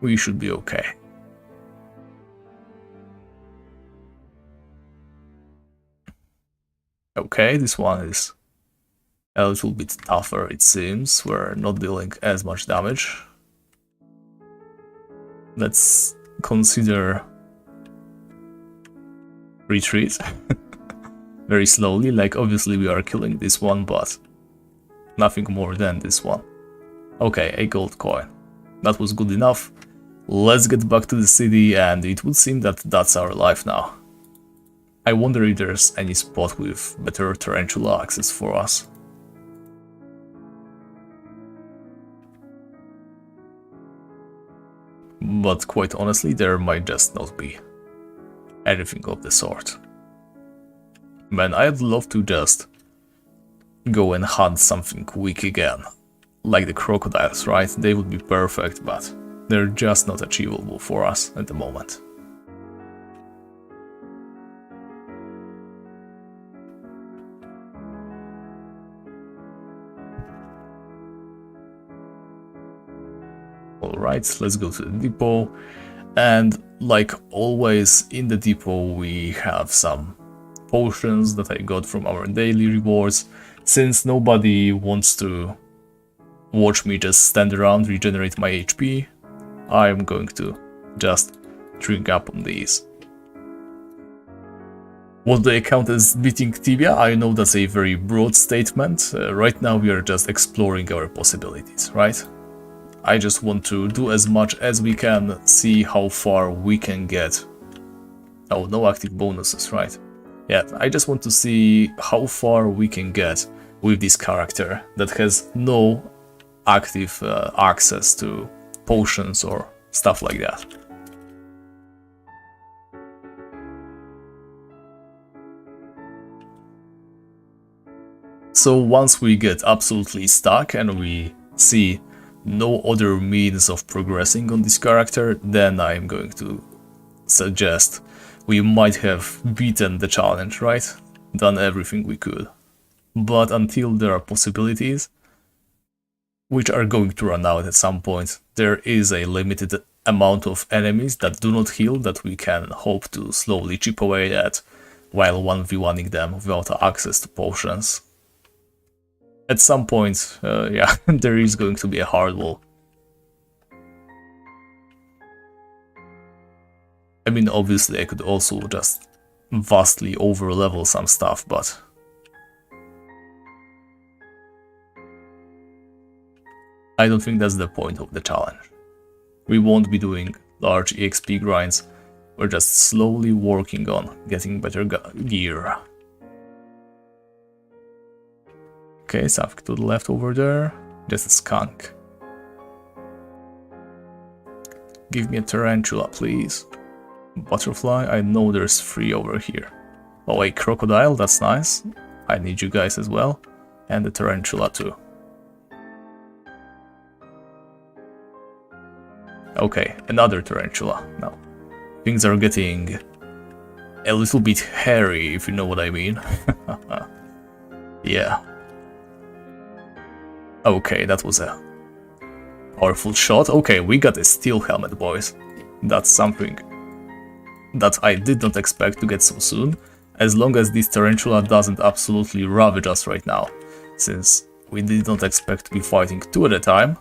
we should be okay. Okay, this one is a little bit tougher, it seems. We're not dealing as much damage. Let's consider retreat very slowly. Like, obviously we are killing this one, but nothing more than this one. Okay, a gold coin. That was good enough. Let's get back to the city, and it would seem that that's our life now. I wonder if there's any spot with better Tarantula access for us. But quite honestly, there might just not be anything of the sort. Man, I'd love to just go and hunt something weak again. Like the crocodiles, right? They would be perfect, but they're just not achievable for us at the moment. Alright, let's go to the depot. And like always, in the depot we have some potions that I got from our daily rewards. Since nobody wants to watch me just stand around, regenerate my HP, I'm going to just drink up on these. What do I count as beating Tibia? I know that's a very broad statement. Right now we are just exploring our possibilities, right? I just want to do as much as we can, see how far we can get. Oh, no active bonuses, right? Yeah, I just want to see how far we can get with this character that has no active access to potions or stuff like that. So once we get absolutely stuck and we see no other means of progressing on this character, then I'm going to suggest we might have beaten the challenge, right? Done everything we could. But until there are possibilities, which are going to run out at some point, there is a limited amount of enemies that do not heal that we can hope to slowly chip away at while 1v1ing them without access to potions. At some point, yeah, there is going to be a hard wall. I mean, obviously I could also just vastly overlevel some stuff, but I don't think that's the point of the challenge. We won't be doing large EXP grinds, we're just slowly working on getting better gear. Okay, something to the left over there. Just a skunk. Give me a tarantula, please. Butterfly, I know there's 3 over here. Oh, a crocodile, that's nice. I need you guys as well. And the tarantula too. Okay, another tarantula. Now, things are getting a little bit hairy, if you know what I mean. Yeah. Okay, that was a powerful shot. Okay, we got a steel helmet, boys. That's something that I did not expect to get so soon, as long as this tarantula doesn't absolutely ravage us right now, since we did not expect to be fighting 2 at a time.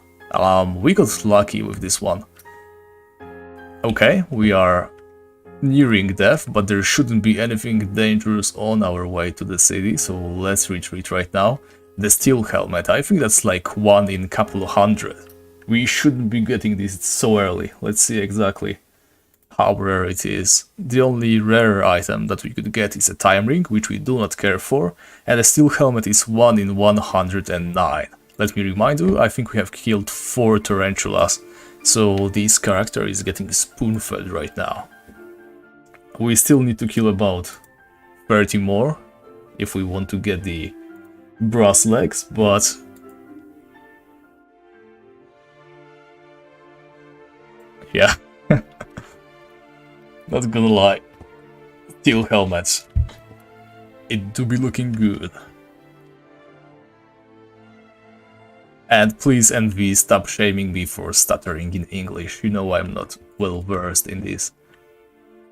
We got lucky with this one. Okay, we are nearing death, but there shouldn't be anything dangerous on our way to the city, so let's retreat right now. The steel helmet, I think that's like 1 in a couple of hundred. We shouldn't be getting this so early. Let's see exactly how rare it is. The only rare item that we could get is a time ring, which we do not care for, and the steel helmet is 1 in 109. Let me remind you, I think we have killed 4 tarantulas, so this character is getting spoon-fed right now. We still need to kill about 30 more if we want to get the brass legs, but yeah, not gonna lie, steel helmets, it do be looking good. And please, Envy, stop shaming me for stuttering in English. You know I'm not well versed in this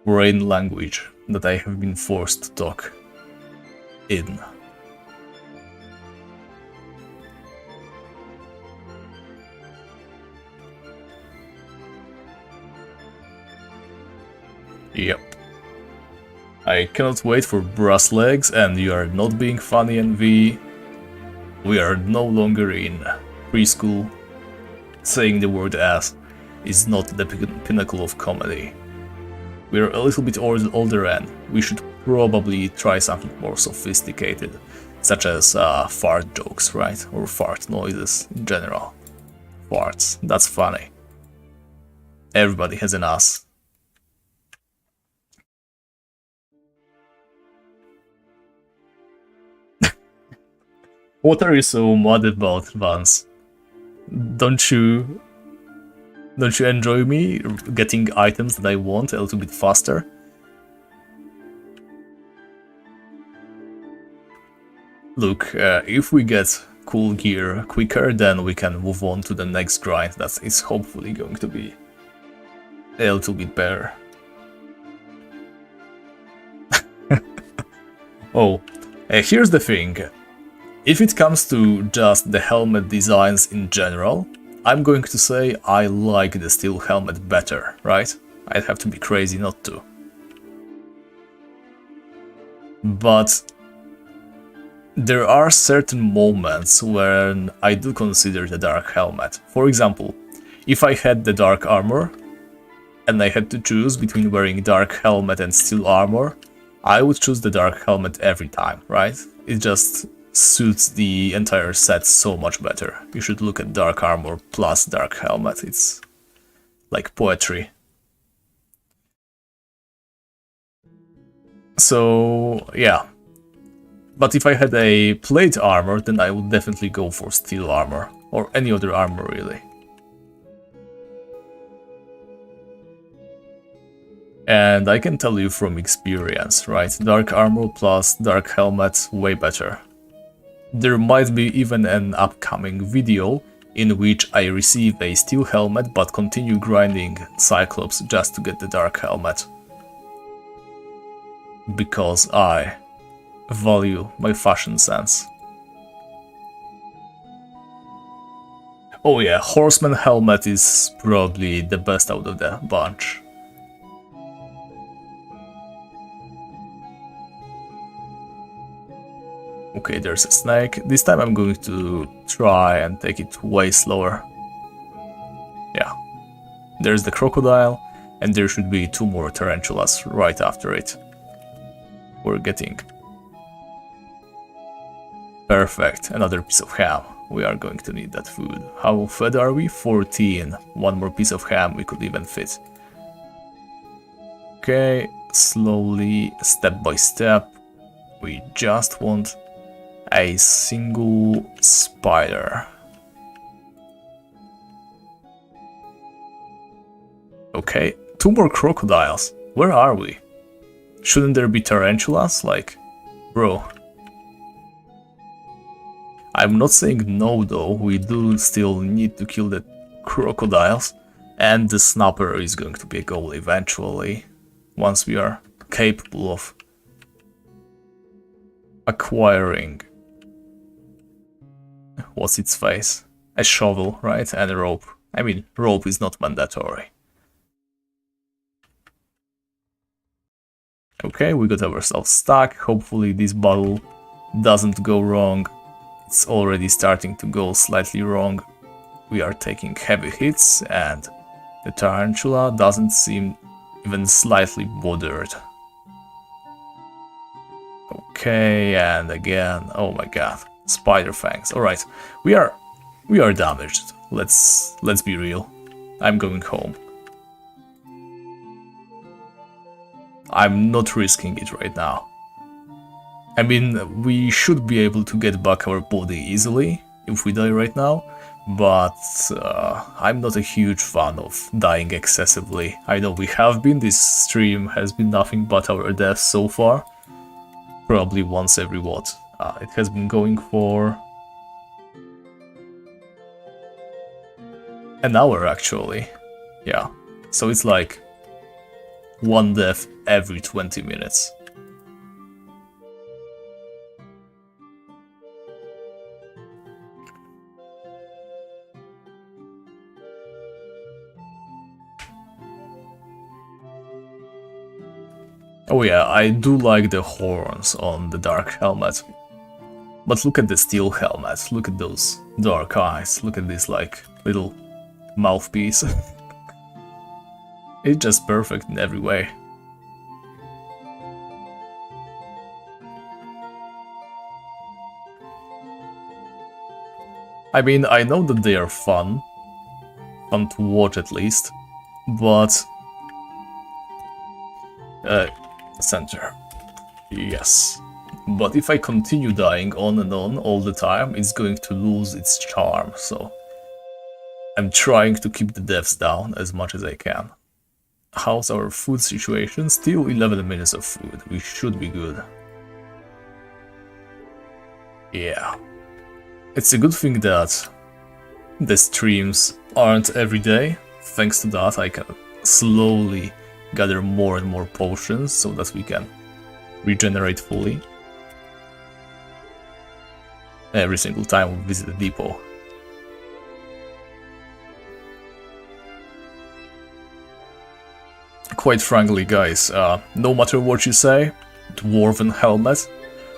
foreign language that I have been forced to talk in. Yep. I cannot wait for brass legs, and you are not being funny, Envy. We are no longer in preschool. Saying the word ass is not the pinnacle of comedy. We're a little bit older and we should probably try something more sophisticated, such as fart jokes, right? Or fart noises in general. Farts, that's funny. Everybody has an ass. What are you so mad about, Vance? Don't you enjoy me getting items that I want a little bit faster? Look, if we get cool gear quicker, then we can move on to the next grind that is hopefully going to be a little bit better. Oh, here's the thing. If it comes to just the helmet designs in general, I'm going to say I like the steel helmet better, right? I'd have to be crazy not to. But there are certain moments when I do consider the dark helmet. For example, if I had the dark armor and I had to choose between wearing dark helmet and steel armor, I would choose the dark helmet every time, right? It just suits the entire set so much better. You should look at dark armor plus dark helmet. It's like poetry. So yeah. But if I had a plate armor, then I would definitely go for steel armor, or any other armor really. And I can tell you from experience, right? Dark armor plus dark helmet, way better. There might be even an upcoming video in which I receive a steel helmet but continue grinding Cyclops just to get the dark helmet. Because I value my fashion sense. Oh yeah, Horseman helmet is probably the best out of the bunch. Okay, there's a snake. This time I'm going to try and take it way slower. Yeah. There's the crocodile, and there should be 2 more tarantulas right after it. We're getting... Perfect, another piece of ham. We are going to need that food. How fed are we? 14. 1 more piece of ham we could even fit. Okay, slowly, step by step. We just want a single spider. Okay, 2 more crocodiles. Where are we? Shouldn't there be tarantulas? Like, bro. I'm not saying no though, we do still need to kill the crocodiles, and the snapper is going to be a goal eventually, once we are capable of acquiring... What's its face? A shovel, right? And a rope. I mean, rope is not mandatory. Okay, we got ourselves stuck. Hopefully this battle doesn't go wrong. It's already starting to go slightly wrong. We are taking heavy hits and the tarantula doesn't seem even slightly bothered. Okay, and again, oh my god. Spider fangs. Alright, we are damaged. Let's be real. I'm going home. I'm not risking it right now. I mean, we should be able to get back our body easily if we die right now, but I'm not a huge fan of dying excessively. I know we have been, this stream has been nothing but our deaths so far. Probably once every what? It has been going for An hour actually. Yeah. So it's like one death every 20 minutes. Oh yeah, I do like the horns on the dark helmet. But look at the steel helmet, look at those dark eyes, look at this like little mouthpiece. It's just perfect in every way. I mean, I know that they are fun to watch at least, but... center. Yes. But if I continue dying on and on all the time, it's going to lose its charm, so... I'm trying to keep the deaths down as much as I can. How's our food situation? Still 11 minutes of food. We should be good. Yeah. It's a good thing that the streams aren't every day. Thanks to that, I can slowly gather more and more potions so that we can regenerate fully every single time we visit the depot. Quite frankly, guys, no matter what you say, dwarven helmet,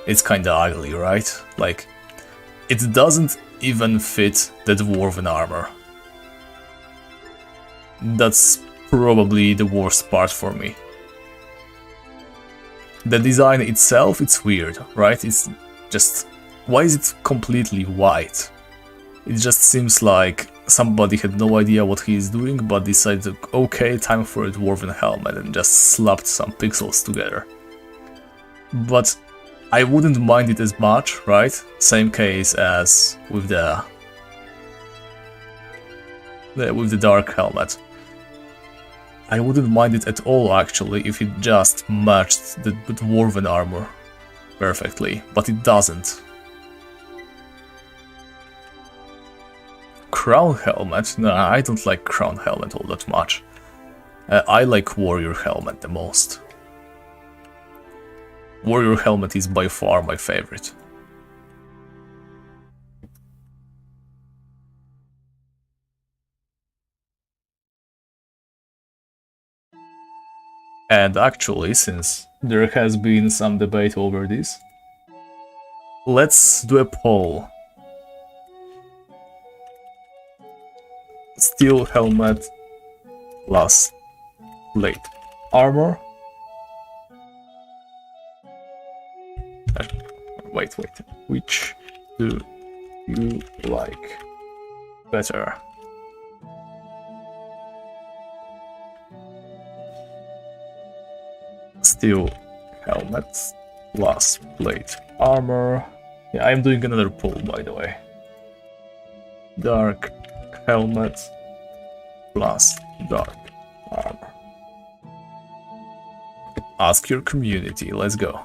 it's kinda ugly, right? Like, it doesn't even fit the dwarven armor. That's probably the worst part for me. The design itself, it's weird, right? It's just... why is it completely white? It just seems like somebody had no idea what he is doing, but decided, okay, time for a dwarven helmet, and just slapped some pixels together. But I wouldn't mind it as much, right? Same case as with the dark helmet. I wouldn't mind it at all actually if it just matched the dwarven armor perfectly, but it doesn't. Crown helmet? No, I don't like crown helmet all that much. I like warrior helmet the most. Warrior helmet is by far my favorite. And actually, since there has been some debate over this, let's do a poll. Steel helmet plus plate armor. Wait. Which do you like better? Steel helmet plus plate armor. Yeah, I'm doing another poll, by the way. Dark helmet plus dark armor. Ask your community, let's go.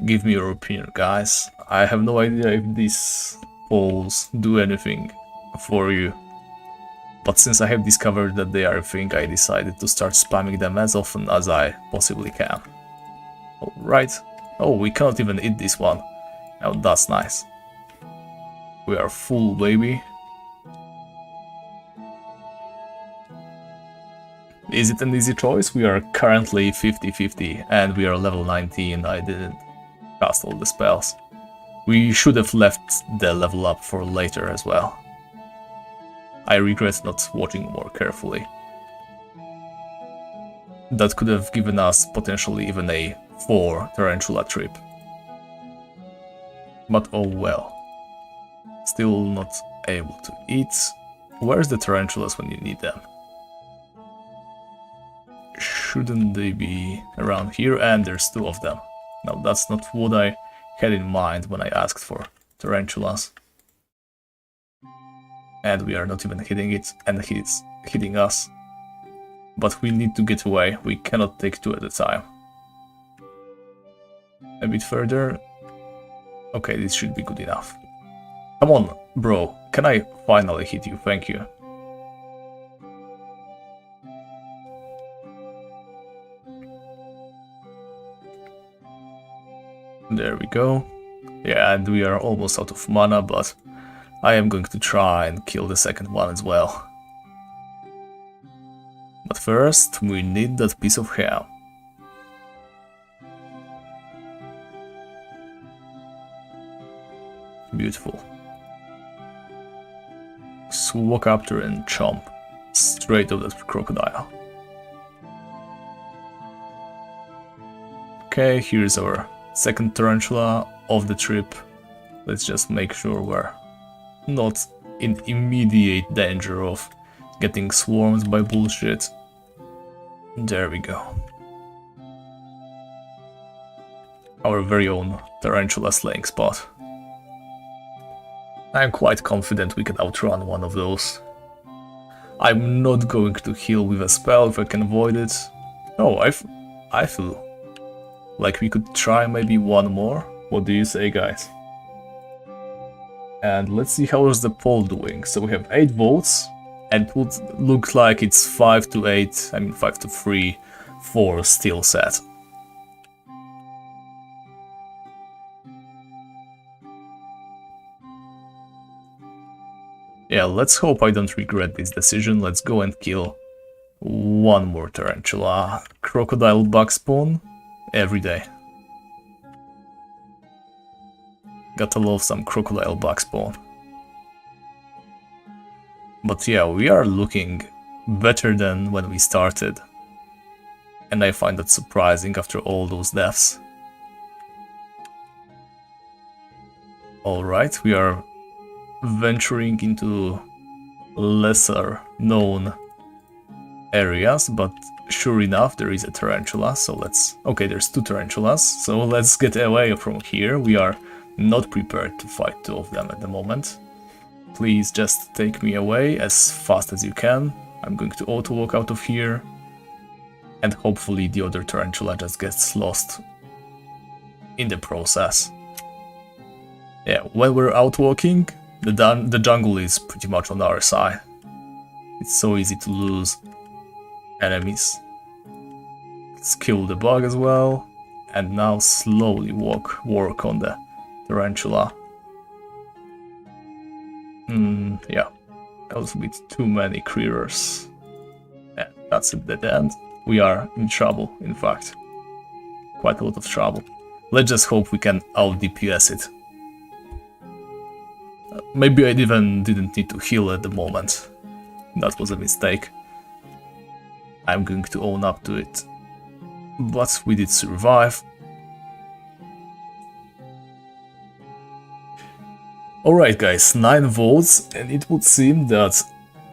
Give me your opinion, guys. I have no idea if these polls do anything for you. But since I have discovered that they are a thing, I decided to start spamming them as often as I possibly can. Alright. Oh, we cannot even eat this one. Oh, that's nice. We are full, baby. Is it an easy choice? We are currently 50-50 and we are level 19. I didn't cast all the spells. We should have left the level up for later as well. I regret not watching more carefully. That could have given us potentially even a 4 Tarantula trip. But oh well. Still not able to eat. Where's the tarantulas when you need them? Shouldn't they be around here? And there's 2 of them. Now that's not what I had in mind when I asked for tarantulas. And we are not even hitting it, and he's hitting us. But we need to get away, we cannot take 2 at a time. A bit further. Okay, this should be good enough. Come on, bro. Can I finally hit you? Thank you. There we go. Yeah, and we are almost out of mana, but I am going to try and kill the second one as well. But first, we need that piece of ham. Beautiful. So walk up there and chomp straight of that crocodile. Okay, here's our second tarantula of the trip. Let's just make sure we're not in immediate danger of getting swarmed by bullshit. There we go. Our very own tarantula slaying spot. I'm quite confident we can outrun one of those. I'm not going to heal with a spell if I can avoid it. Oh, I feel like we could try maybe one more. What do you say, guys? And let's see how is the poll doing. So we have 8 votes, and it would look like it's 5 to 8, I mean 5 to 3 for steel set. Yeah, let's hope I don't regret this decision. Let's go and kill one more tarantula. Crocodile bug spawn every day. Gotta love some crocodile bug spawn. But yeah, we are looking better than when we started. And I find that surprising after all those deaths. Alright, we are venturing into lesser known areas, but sure enough there is a tarantula, so let's... Okay, there's 2 tarantulas, so let's get away from here. We are not prepared to fight 2 of them at the moment. Please just take me away as fast as you can. I'm going to auto-walk out of here, and hopefully the other tarantula just gets lost in the process. Yeah, when we're out walking, the jungle is pretty much on our side. It's so easy to lose enemies. Let's kill the bug as well, and now slowly work on the tarantula. Yeah, that was a bit too many creatures. Yeah, that's a dead end. We are in trouble, in fact. Quite a lot of trouble. Let's just hope we can out DPS it. Maybe I even didn't need to heal at the moment. That was a mistake. I'm going to own up to it. But we did survive. Alright guys, 9 votes, and it would seem that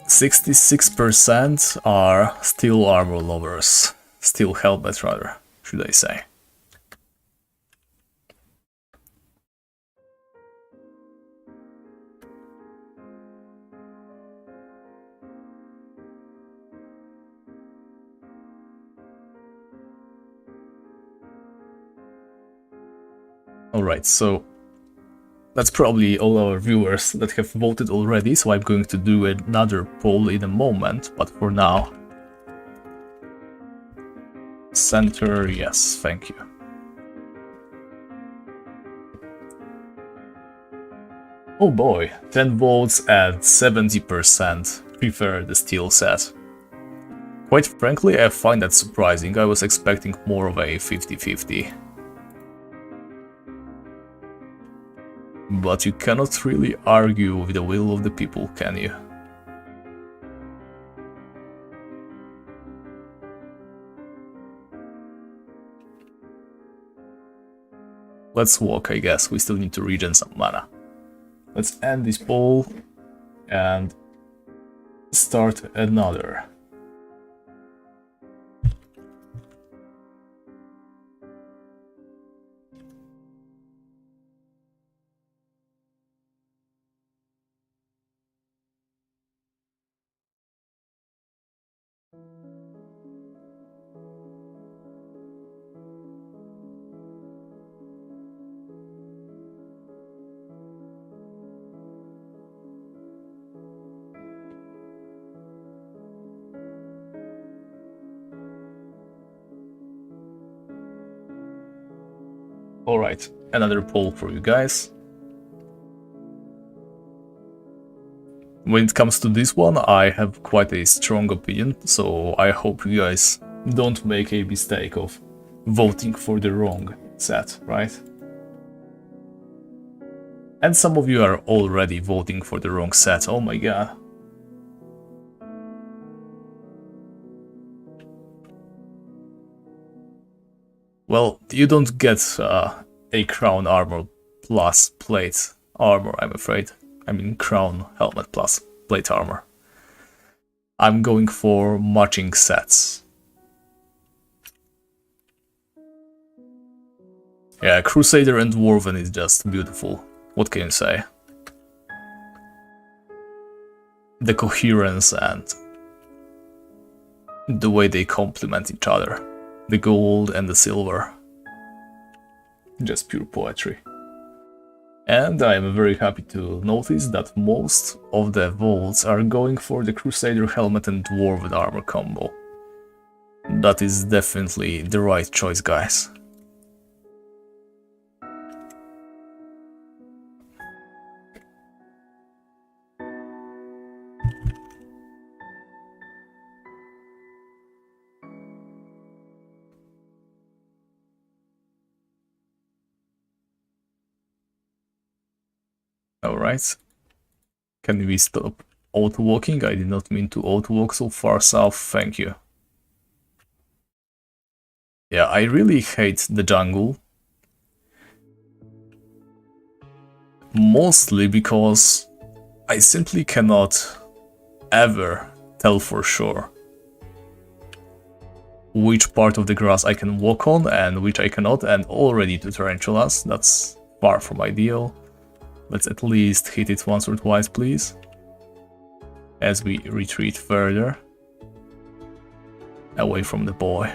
66% are steel armor lovers. Steel helmet rather, should I say. Alright, so that's probably all our viewers that have voted already, so I'm going to do another poll in a moment, but for now... Center, yes, thank you. Oh boy, 10 votes and 70% prefer the steel set. Quite frankly, I find that surprising. I was expecting more of a 50-50. But you cannot really argue with the will of the people, can you? Let's walk, I guess. We still need to regen some mana. Let's end this poll and start another. Alright, another poll for you guys. When it comes to this one, I have quite a strong opinion, so I hope you guys don't make a mistake of voting for the wrong set, right? And some of you are already voting for the wrong set, oh my god. Well, you don't get a crown armor plus plate armor, I'm afraid. I mean crown helmet plus plate armor. I'm going for matching sets. Yeah, Crusader and Dwarven is just beautiful. What can you say? The coherence and the way they complement each other. The gold and the silver. Just pure poetry. And I am very happy to notice that most of the votes are going for the Crusader helmet and Dwarven armor combo. That is definitely the right choice, guys. Alright. Can we stop auto-walking? I did not mean to auto-walk so far south, thank you. Yeah, I really hate the jungle. Mostly because I simply cannot ever tell for sure which part of the grass I can walk on and which I cannot, and already two tarantulas, that's far from ideal. Let's at least hit it once or twice, please, as we retreat further away from the boy.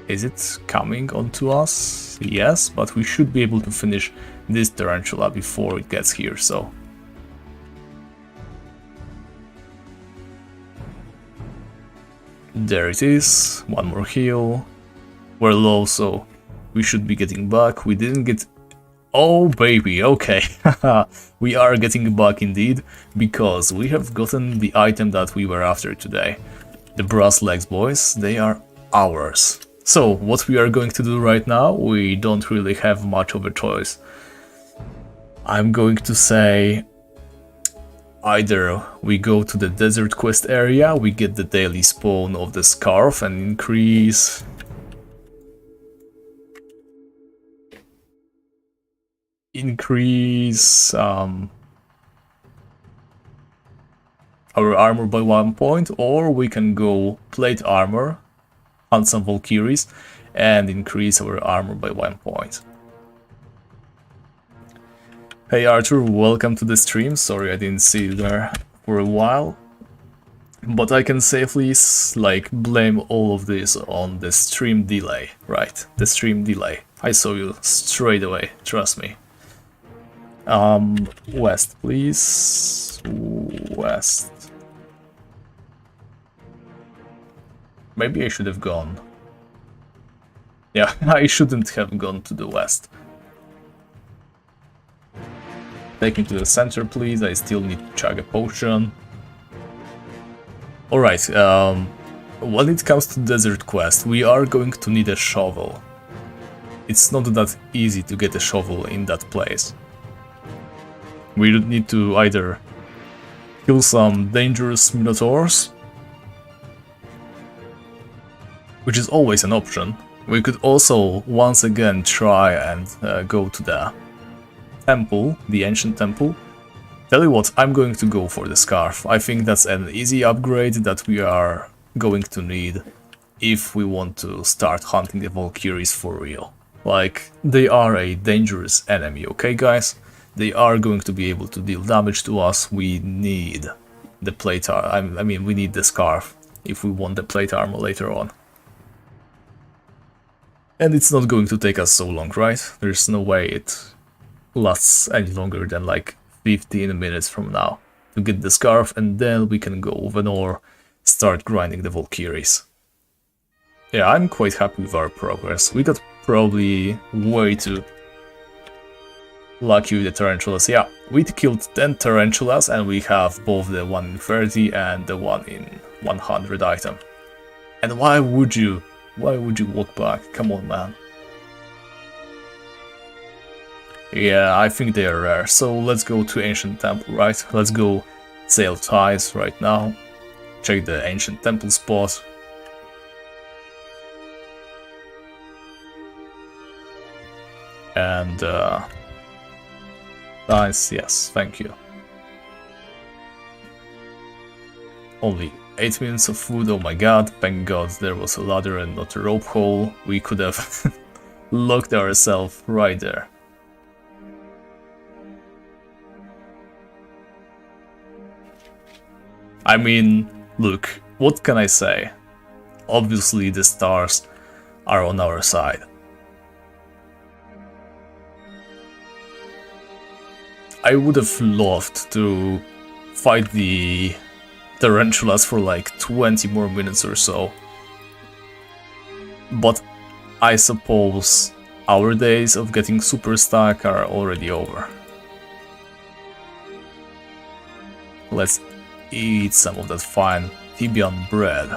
Is it coming onto us? Yes, but we should be able to finish this tarantula before it gets here, so... There it is, one more heal. We're low, so we should be getting back. We didn't get... Oh baby, okay, we are getting back indeed, because we have gotten the item that we were after today. The brass legs, boys, they are ours. So, what we are going to do right now, we don't really have much of a choice. I'm going to say... Either we go to the desert quest area, we get the daily spawn of the scarf and increase... our armor by 1 point, or we can go plate armor, hunt some Valkyries, and increase our armor by 1 point. Hey Arthur, welcome to the stream. Sorry I didn't see you there for a while, but I can safely blame all of this on the stream delay, right? The stream delay. I saw you straight away, trust me. West, please. West. Maybe I should have gone. Yeah, I shouldn't have gone to the west. Take me to the center, please. I still need to chug a potion. Alright, when it comes to desert quest, we are going to need a shovel. It's not that easy to get a shovel in that place. We need to either kill some dangerous minotaurs, which is always an option. We could also once again try and go to the temple, the ancient temple. Tell you what, I'm going to go for the scarf. I think that's an easy upgrade that we are going to need if we want to start hunting the Valkyries for real. Like, they are a dangerous enemy, okay guys? They are going to be able to deal damage to us. We need the plate armor. I mean, we need the scarf if we want the plate armor later on. And it's not going to take us so long, right? There's no way it lasts any longer than like 15 minutes from now to get the scarf, and then we can go over or start grinding the Valkyries. Yeah, I'm quite happy with our progress. We got probably way too lucky with the tarantulas. Yeah, we killed 10 tarantulas and we have both the one in 30 and the one in 100 item. And why would you walk back? Come on, man. Yeah, I think they are rare, so let's go to Ancient Temple, right? Let's go sail ties right now. Check the Ancient Temple spot. And nice, yes, thank you. Only 8 minutes of food, oh my god, thank god there was a ladder and not a rope hole. We could have locked ourselves right there. I mean, look, what can I say? Obviously the stars are on our side. I would have loved to fight the tarantulas for like 20 more minutes or so. But I suppose our days of getting super stuck are already over. Let's eat some of that fine Tibian bread.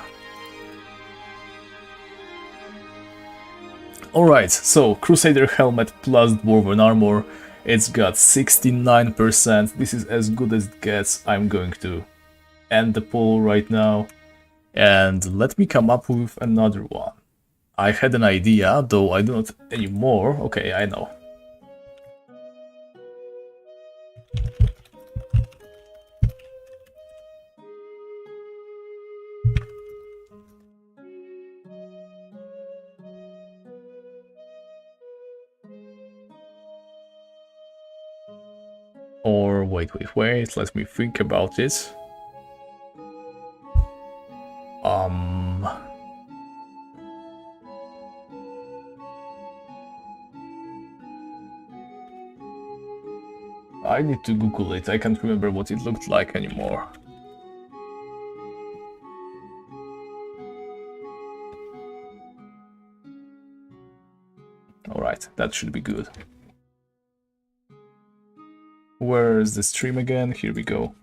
Alright, so Crusader Helmet plus Dwarven Armor. It's got 69%. This is as good as it gets. I'm going to end the poll right now. And let me come up with another one. I had an idea, though I do not anymore. Okay, I know. Or wait, let me think about it. I need to Google it, I can't remember what it looked like anymore. Alright, that should be good. Where's the stream again? Here we go.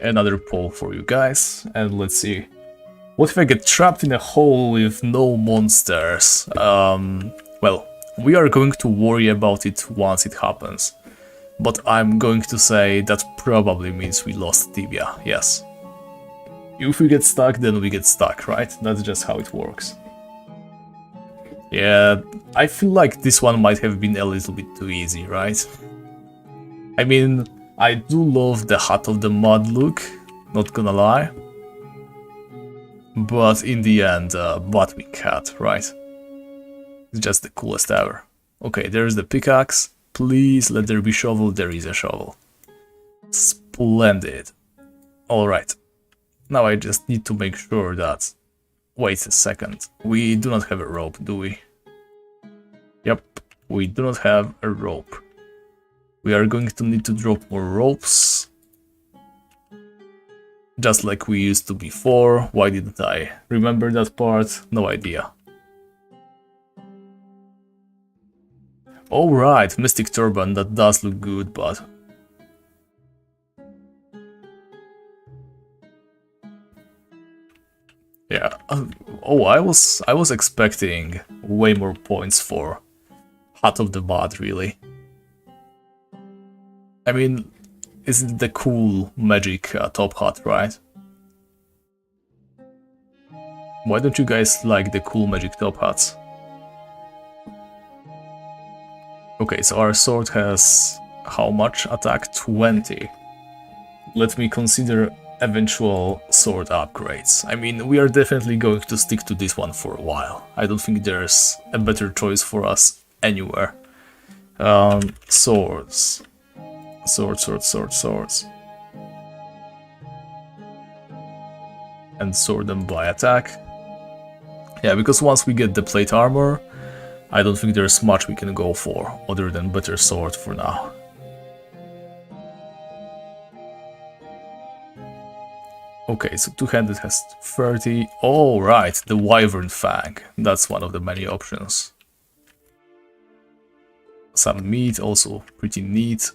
Another poll for you guys, and let's see. What if I get trapped in a hole with no monsters? Well, we are going to worry about it once it happens. But I'm going to say that probably means we lost Tibia, yes. If we get stuck, then we get stuck, right? That's just how it works. Yeah, I feel like this one might have been a little bit too easy, right? I mean, I do love the Hut of the Mud look, not gonna lie. But in the end, what we cut, right? It's just the coolest ever. Okay, there's the pickaxe. Please let there be shovel. There is a shovel. Splendid. Alright. Now I just need to make sure that... Wait a second. We do not have a rope, do we? Yep, we do not have a rope. We are going to need to drop more ropes. Just like we used to before. Why didn't I remember that part? No idea. Alright, Mystic Turban, that does look good, but... Yeah, oh, I was expecting way more points for Hut of the Mud, really. I mean, isn't the cool magic top hat, right? Why don't you guys like the cool magic top hats? Okay, so our sword has how much attack? 20. Let me consider eventual sword upgrades. I mean, we are definitely going to stick to this one for a while. I don't think there's a better choice for us anywhere. Swords. Swords. And sort them by attack. Yeah, because once we get the plate armor, I don't think there's much we can go for, other than better sword for now. Okay, so two-handed has 30. Oh, right, the Wyvern Fang. That's one of the many options. Some meat, also pretty neat.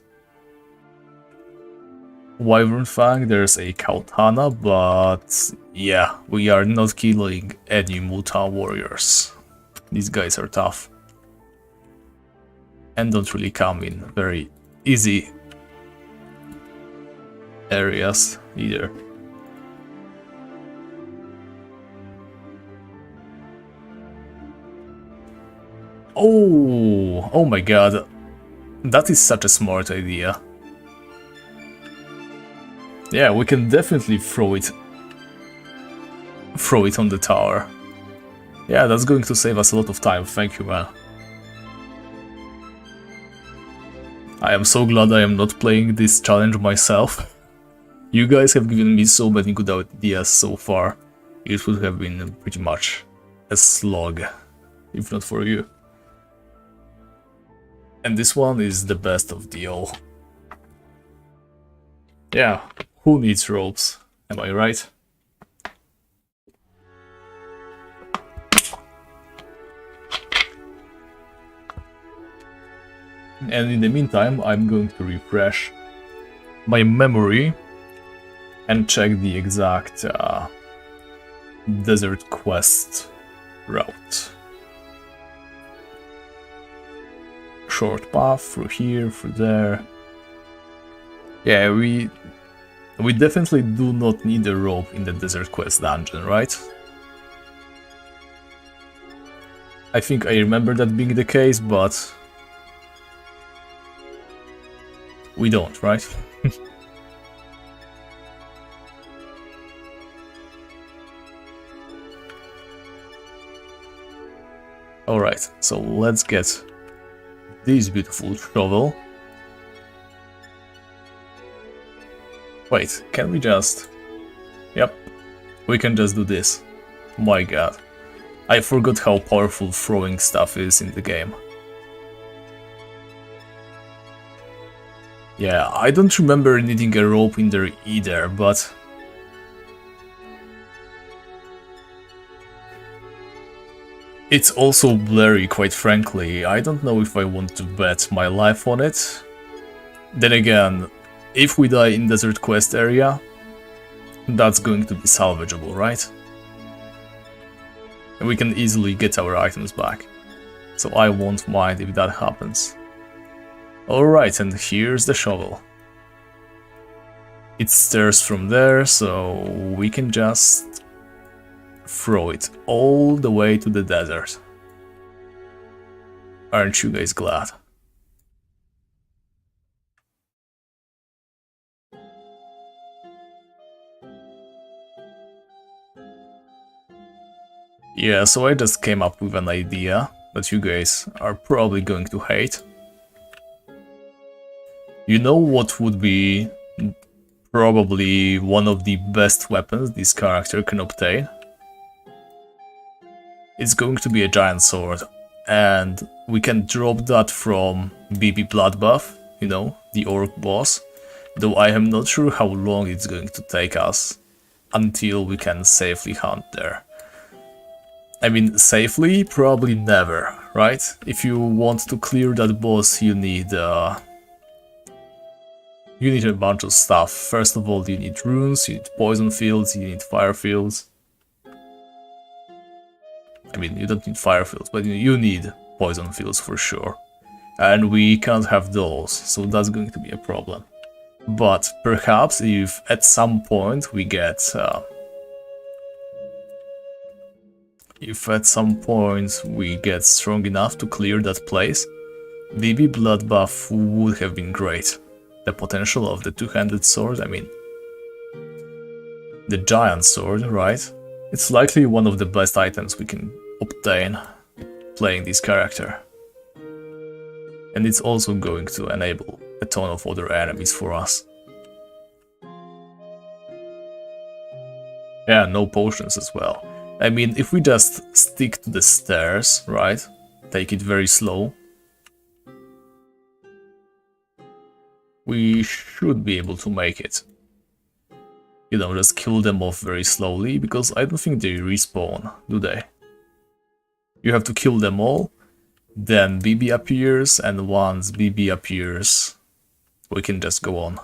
Wyvern Fang, there's a Kautana, but yeah, we are not killing any Muta warriors. These guys are tough. And don't really come in very easy areas either. Oh my god. That is such a smart idea. Yeah, we can definitely throw it on the tower. Yeah, that's going to save us a lot of time, thank you, man. I am so glad I am not playing this challenge myself. You guys have given me so many good ideas so far. It would have been pretty much a slog, if not for you. And this one is the best of the all. Yeah, who needs ropes? Am I right? And in the meantime, I'm going to refresh my memory and check the exact desert quest route. Short path through here, through there. Yeah, we definitely do not need a rope in the desert quest dungeon, right? I think I remember that being the case, but we don't, right? Alright, so let's get this beautiful shovel. Wait, can we just... Yep, we can just do this. My god. I forgot how powerful throwing stuff is in the game. Yeah, I don't remember needing a rope in there either, but... It's also blurry, quite frankly. I don't know if I want to bet my life on it. Then again, if we die in Desert Quest area, that's going to be salvageable, right? And we can easily get our items back. So I won't mind if that happens. Alright, and here's the shovel. It stairs from there, so we can just throw it all the way to the desert. Aren't you guys glad? Yeah, so I just came up with an idea that you guys are probably going to hate. You know what would be probably one of the best weapons this character can obtain? It's going to be a giant sword, and we can drop that from BB Bloodbath, you know, the orc boss, though I am not sure how long it's going to take us until we can safely hunt there. I mean, safely? Probably never, right? If you want to clear that boss, you need a bunch of stuff. First of all, you need runes, you need poison fields, you need fire fields. I mean, you don't need fire fields, but you need poison fields for sure. And we can't have those, so that's going to be a problem. But perhaps if at some point we get... strong enough to clear that place, BB Bloodbath would have been great. The potential of the two-handed sword, I mean... The giant sword, right? It's likely one of the best items we can obtain playing this character. And it's also going to enable a ton of other enemies for us. Yeah, no potions as well. I mean, if we just stick to the stairs, right? Take it very slow. We should be able to make it. you know, just kill them off very slowly, because I don't think they respawn, do they? You have to kill them all, then BB appears, and once BB appears, we can just go on.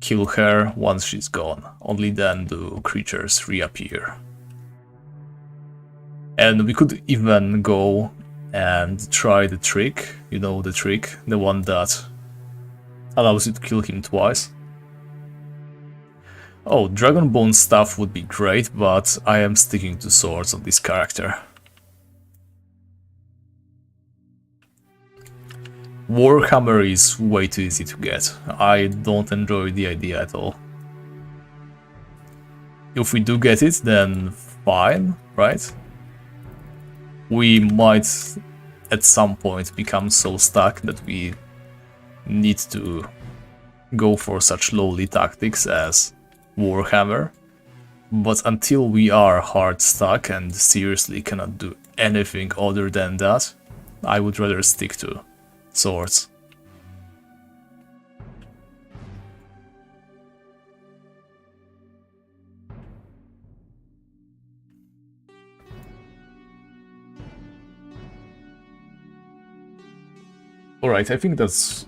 Kill her once she's gone, only then do creatures reappear. And we could even go and try the trick, you know, the trick, the one that allows you to kill him twice. Oh, Dragonbone stuff would be great, but I am sticking to swords on this character. Warhammer is way too easy to get. I don't enjoy the idea at all. If we do get it, then fine, right? We might at some point become so stuck that we need to go for such lowly tactics as Warhammer. But until we are hard stuck and seriously cannot do anything other than that, I would rather stick to swords. Alright, I think that's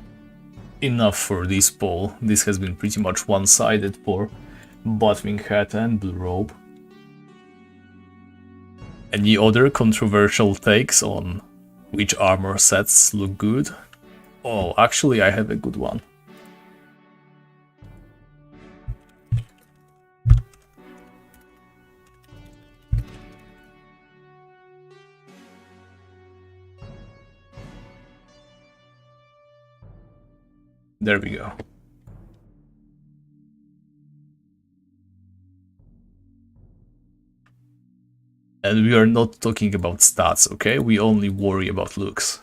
enough for this poll. This has been pretty much one-sided for Batwing Hat and Blue Robe. Any other controversial takes on which armor sets look good? Oh, actually I have a good one. There we go. And we are not talking about stats, okay? We only worry about looks.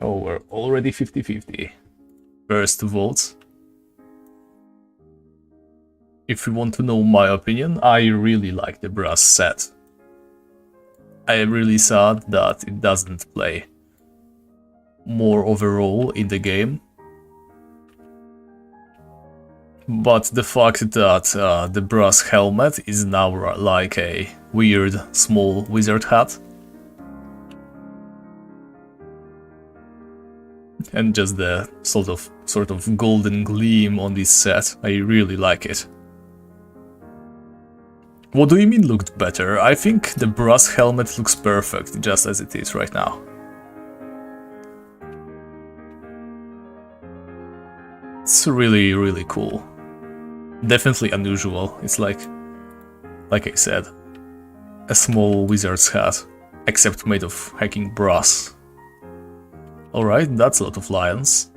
Oh, we're already 50-50. First votes. If you want to know my opinion, I really like the brass set. I am really sad that it doesn't play more of a role in the game. But the fact that the brass helmet is now like a weird small wizard hat, and just the sort of golden gleam on this set, I really like it. What do you mean looked better? I think the brass helmet looks perfect just as it is right now. It's really, really cool. Definitely unusual. It's like I said, a small wizard's hat, except made of hacking brass. Alright, that's a lot of lions.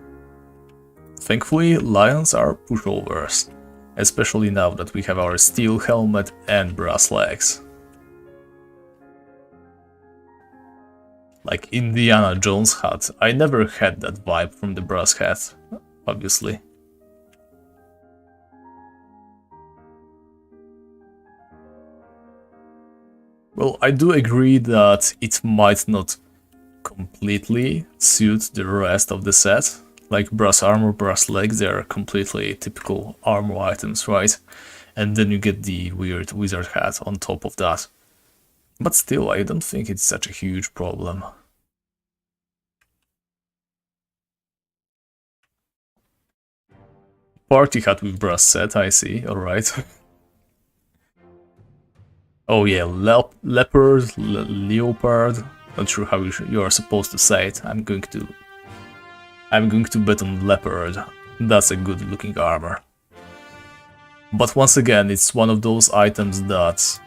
Thankfully, lions are pushovers, especially now that we have our steel helmet and brass legs. Like Indiana Jones hat, I never had that vibe from the brass hat, obviously. Well, I do agree that it might not completely suit the rest of the set. Like brass armor, brass legs, they are completely typical armor items, right? And then you get the weird wizard hat on top of that. But still, I don't think it's such a huge problem. Party hat with brass set, I see, alright. Oh yeah, leopard, leopard. Not sure how you are supposed to say it. I'm going to bet on leopard. That's a good looking armor. But once again, it's one of those items that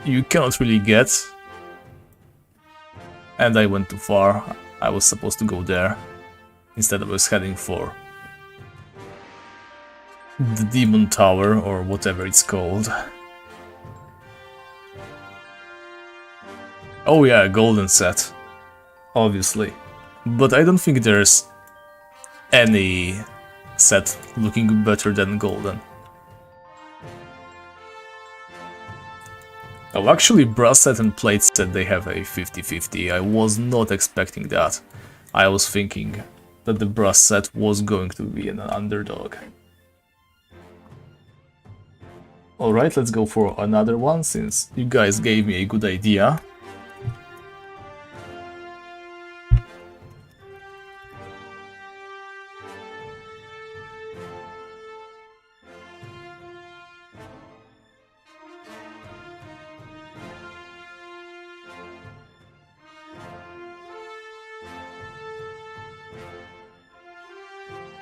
you cannot really get. And I went too far. I was supposed to go there. Instead I was heading for the Demon Tower, or whatever it's called. Oh yeah, golden set, obviously. But I don't think there's any set looking better than golden. Oh, actually, brass set and plate set, they have a 50-50. I was not expecting that. I was thinking that the brass set was going to be an underdog. Alright, let's go for another one, since you guys gave me a good idea.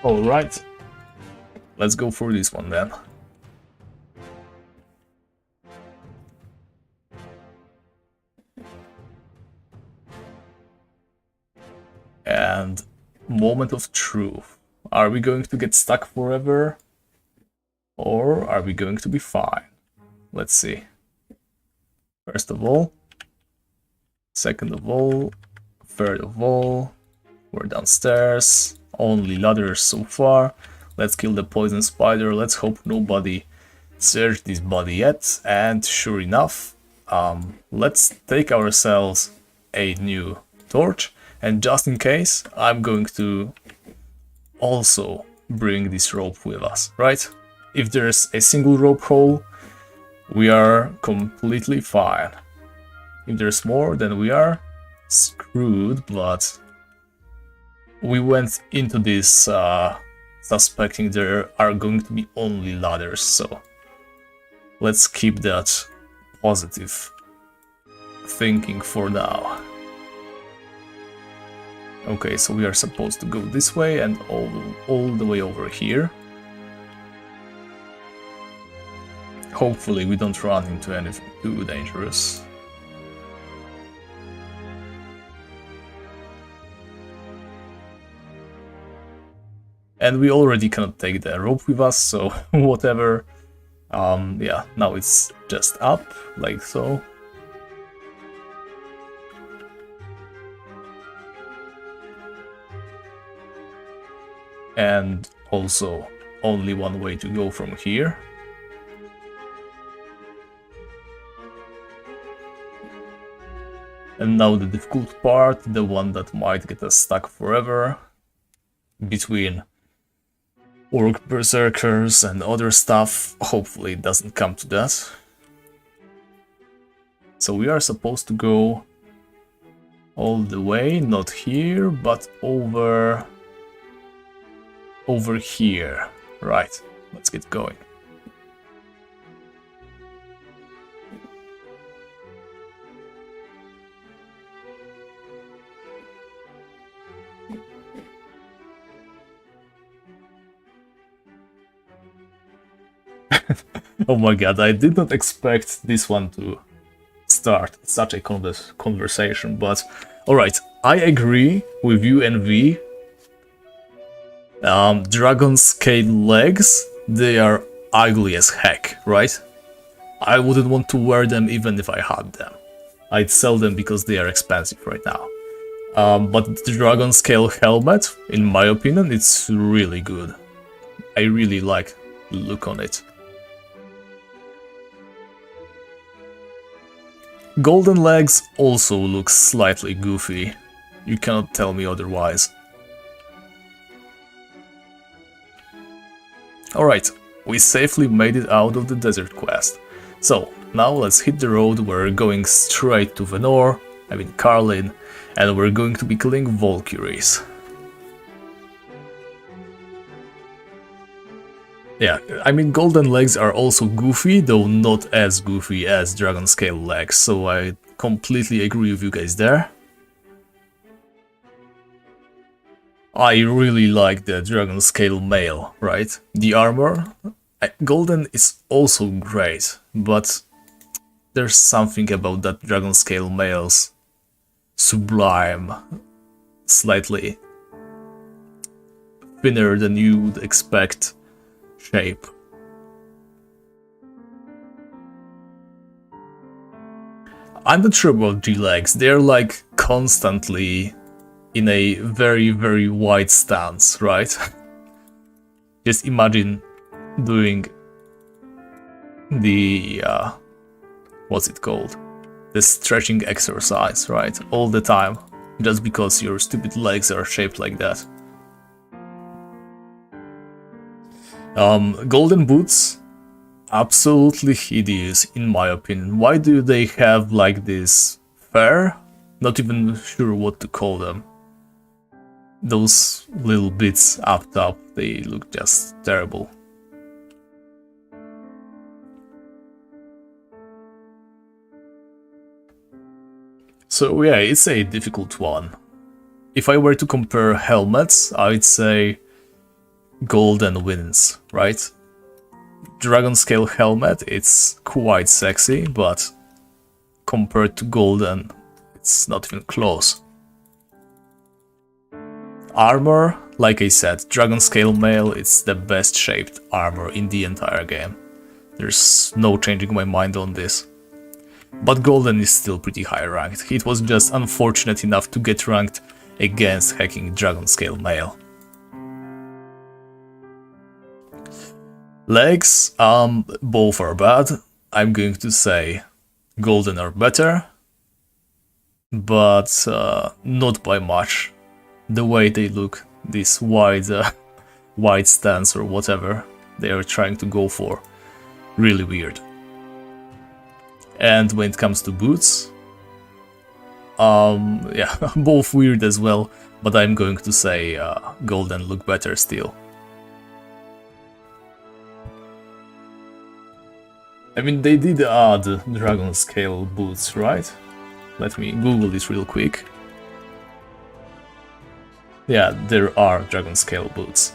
Alright, let's go for this one then. And moment of truth. Are we going to get stuck forever? Or are we going to be fine? Let's see. First of all, second of all, third of all, we're downstairs. Only ladders so far. Let's kill the poison spider. Let's hope nobody searched this body yet. And sure enough, let's take ourselves a new torch. And just in case, I'm going to also bring this rope with us, right? If there's a single rope hole, we are completely fine. If there's more, then we are screwed, but we went into this suspecting there are going to be only ladders, so let's keep that positive thinking for now. Okay, so we are supposed to go this way and all the way over here. Hopefully we don't run into anything too dangerous. And we already cannot take the rope with us, so whatever. Yeah, now it's just up, like so. And also only one way to go from here. And now the difficult part, the one that might get us stuck forever, between orc berserkers and other stuff. Hopefully it doesn't come to that. So we are supposed to go all the way, not here, but over here. Right, let's get going. Oh my god, I did not expect this one to start such a conversation, but alright, I agree with you and V. Dragon scale legs, they are ugly as heck, right? I wouldn't want to wear them even if I had them. I'd sell them because they are expensive right now. But the dragon scale helmet, in my opinion, it's really good. I really like the look on it. Golden legs also look slightly goofy. You cannot tell me otherwise. Alright, we safely made it out of the desert quest. So, now let's hit the road. We're going straight to Venor, I mean Carlin, and we're going to be killing Valkyries. Yeah, I mean golden legs are also goofy, though not as goofy as dragon scale legs, so I completely agree with you guys there. I really like the dragon scale mail, right? The armor, golden is also great, but there's something about that dragon scale mail's sublime, slightly thinner than you would expect shape. I'm not sure about G-legs, they're like constantly in a very, very wide stance, right? Just imagine doing the, what's it called? The stretching exercise, right? All the time. just because your stupid legs are shaped like that. Golden boots, absolutely hideous in my opinion. Why do they have like this fur? Not even sure what to call them. Those little bits up top, they look just terrible. So yeah, it's a difficult one. If I were to compare helmets, I'd say Golden wins, right? Dragon Scale helmet, it's quite sexy, but compared to Golden, it's not even close. Armor, like I said, Dragon Scale Mail, it's the best shaped armor in the entire game. There's no changing my mind on this. But Golden is still pretty high ranked. It was just unfortunate enough to get ranked against hacking Dragon Scale Mail. Legs, both are bad. I'm going to say Golden are better, but not by much. The way they look, this wide stance or whatever they are trying to go for, really weird. And when it comes to boots, yeah, both weird as well, but I'm going to say Golden look better still. I mean, they did add Dragon Scale boots, right? Let me Google this real quick. Yeah, there are Dragon Scale boots.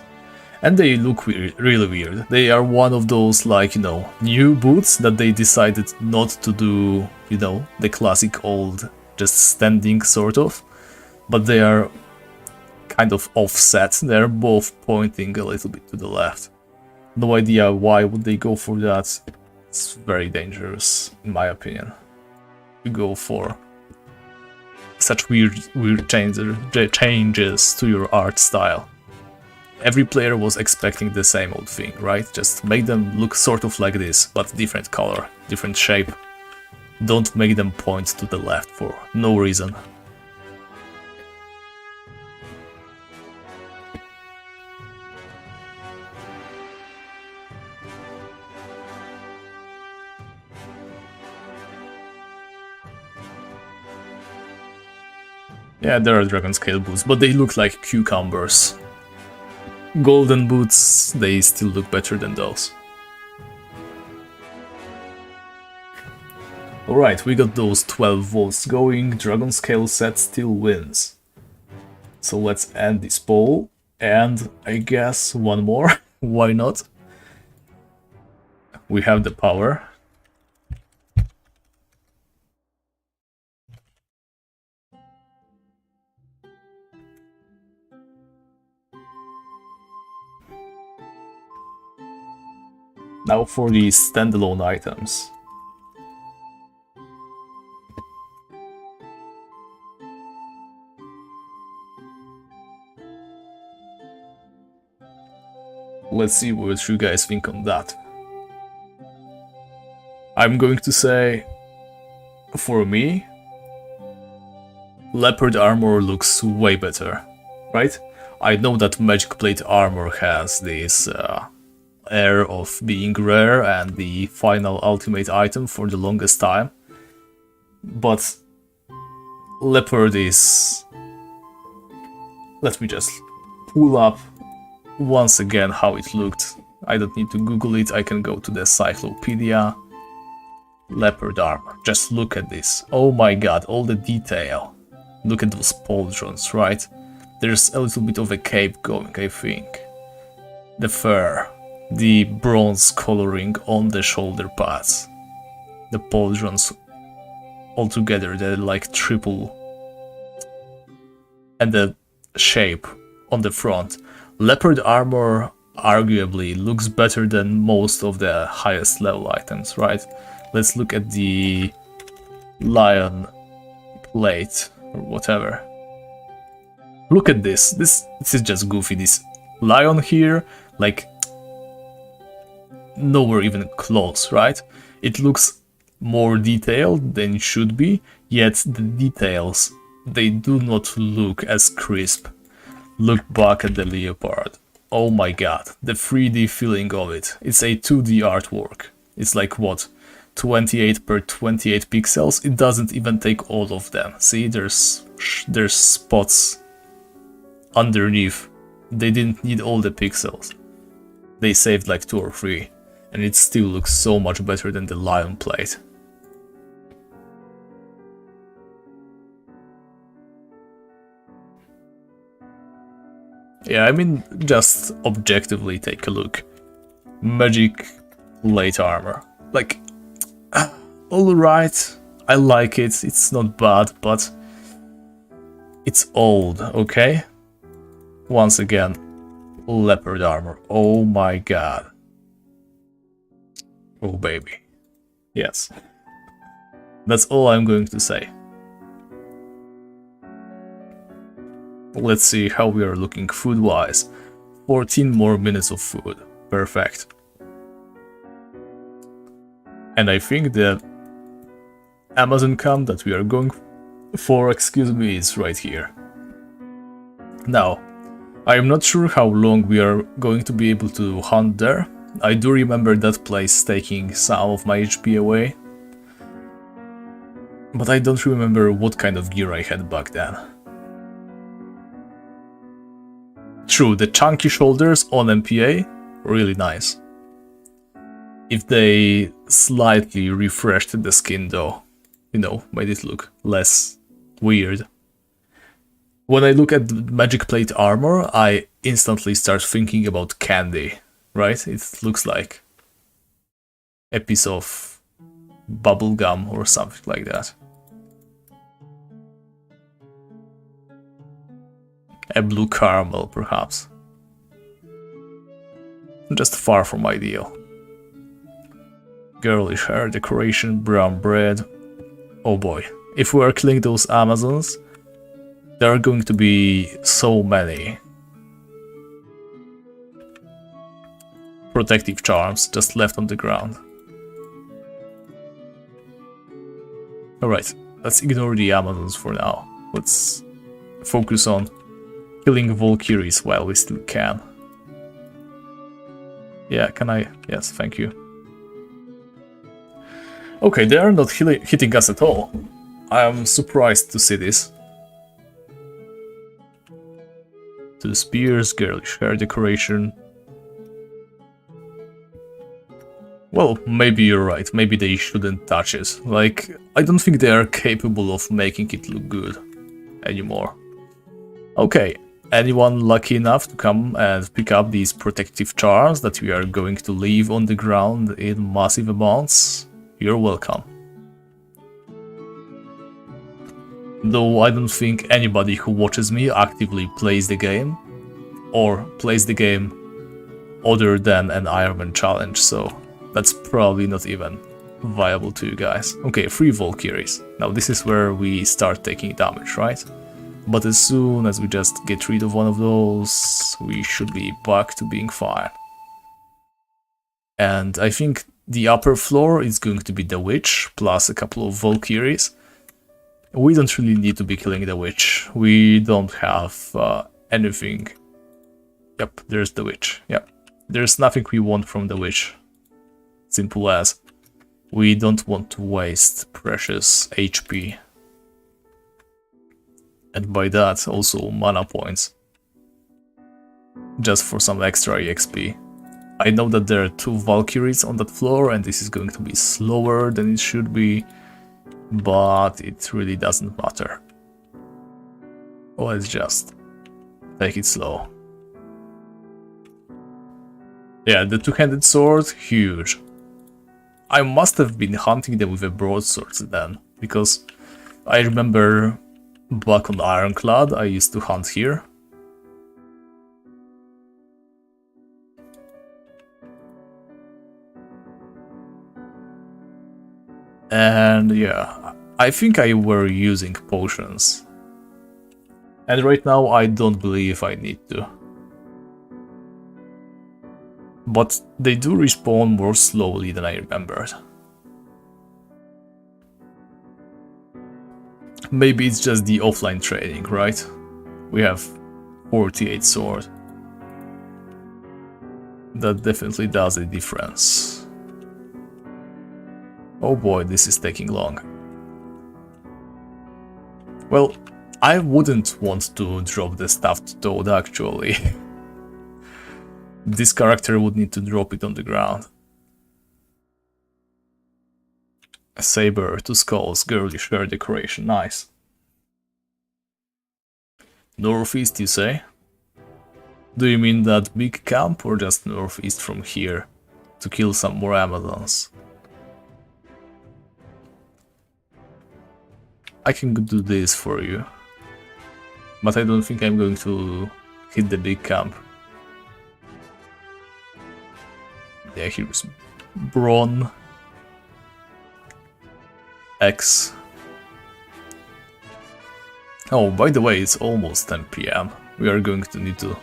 And they look weird, really weird. They are one of those, like, you know, new boots that they decided not to do, you know, the classic old, just standing sort of. But they are kind of offset. They're both pointing a little bit to the left. No idea why would they go for that. It's very dangerous, in my opinion, to go for such weird changes to your art style. Every player was expecting the same old thing, right? Just make them look sort of like this, but different color, different shape. Don't make them point to the left for no reason. Yeah, there are Dragon Scale boots, but they look like cucumbers. Golden boots, they still look better than those. Alright, we got those 12 votes going, Dragon Scale set still wins. So let's end this poll, and I guess one more, why not? We have the power. Now for the standalone items. Let's see what you guys think on that. I'm going to say, for me, leopard armor looks way better, right? I know that Magic Plate armor has this air of being rare and the final ultimate item for the longest time, but leopard is... Let me just pull up once again how it looked. I don't need to Google it, I can go to the encyclopedia. Leopard armor, just look at this. Oh my god, all the detail. Look at those pauldrons, right? There's a little bit of a cape going, I think. The fur. The bronze coloring on the shoulder pads, the pauldrons all together, they're like triple, and the shape on the front. Leopard armor arguably looks better than most of the highest level items, right? Let's look at the lion plate or whatever. Look at this. This is just goofy. This lion here, like, nowhere even close, right? It looks more detailed than it should be, yet the details they do not look as crisp. Look back at the leopard. Oh my god, the 3D feeling of it. It's a 2D artwork. It's like what? 28 per 28 pixels? It doesn't even take all of them. See, there's spots underneath. They didn't need all the pixels. They saved like 2 or 3. And it still looks so much better than the lion plate. Yeah, I mean, just objectively take a look. Magic plate armor. Like, alright, I like it, it's not bad, but it's old, okay? Once again, leopard armor. Oh my god. Oh baby. Yes. That's all I'm going to say. Let's see how we are looking food-wise. 14 more minutes of food. Perfect. And I think the Amazon camp that we are going for, excuse me, is right here. Now, I am not sure how long we are going to be able to hunt there. I do remember that place taking some of my HP away. But I don't remember what kind of gear I had back then. True, the chunky shoulders on MPA, really nice. If they slightly refreshed the skin though, you know, made it look less weird. When I look at the magic plate armor, I instantly start thinking about candy, right? It looks like a piece of bubble gum or something like that. A blue caramel, perhaps. Just far from ideal. Girlish hair, decoration, brown bread. Oh boy, if we are killing those Amazons, there are going to be so many protective charms just left on the ground. Alright, let's ignore the Amazons for now. Let's focus on killing Valkyries while we still can. Yeah, can I? Yes, thank you. Okay, they are not hitting us at all. I am surprised to see this. 2 spears, girlish hair decoration. Well, maybe you're right, maybe they shouldn't touch it. Like, I don't think they are capable of making it look good anymore. Okay, anyone lucky enough to come and pick up these protective charms that we are going to leave on the ground in massive amounts, you're welcome. Though I don't think anybody who watches me actively plays the game, or plays the game other than an Ironman challenge, so that's probably not even viable to you guys. Okay, 3 Valkyries. Now this is where we start taking damage, right? But as soon as we just get rid of one of those, we should be back to being fine. And I think the upper floor is going to be the witch, plus a couple of Valkyries. We don't really need to be killing the witch. We don't have anything. Yep, there's the witch. Yep, there's nothing we want from the witch. Simple as. We don't want to waste precious HP. And by that, also mana points. Just for some extra EXP. I know that there are 2 Valkyries on that floor and this is going to be slower than it should be, but it really doesn't matter. Let's just take it slow. Yeah, the 2-handed sword, huge. I must have been hunting them with a broadsword then, because I remember back on Ironclad I used to hunt here. And yeah, I think I were using potions. And right now I don't believe I need to. But they do respawn more slowly than I remembered. Maybe it's just the offline trading, right? We have 48 sword. That definitely does a difference. Oh boy, this is taking long. Well, I wouldn't want to drop the stuffed toad actually. This character would need to drop it on the ground. A saber, 2 skulls, girlish hair decoration, nice. Northeast, you say? Do you mean that big camp or just northeast from here? To kill some more Amazons? I can do this for you. But I don't think I'm going to hit the big camp. Yeah, here's Braun. X. Oh, by the way, it's almost 10 PM. We are going to need to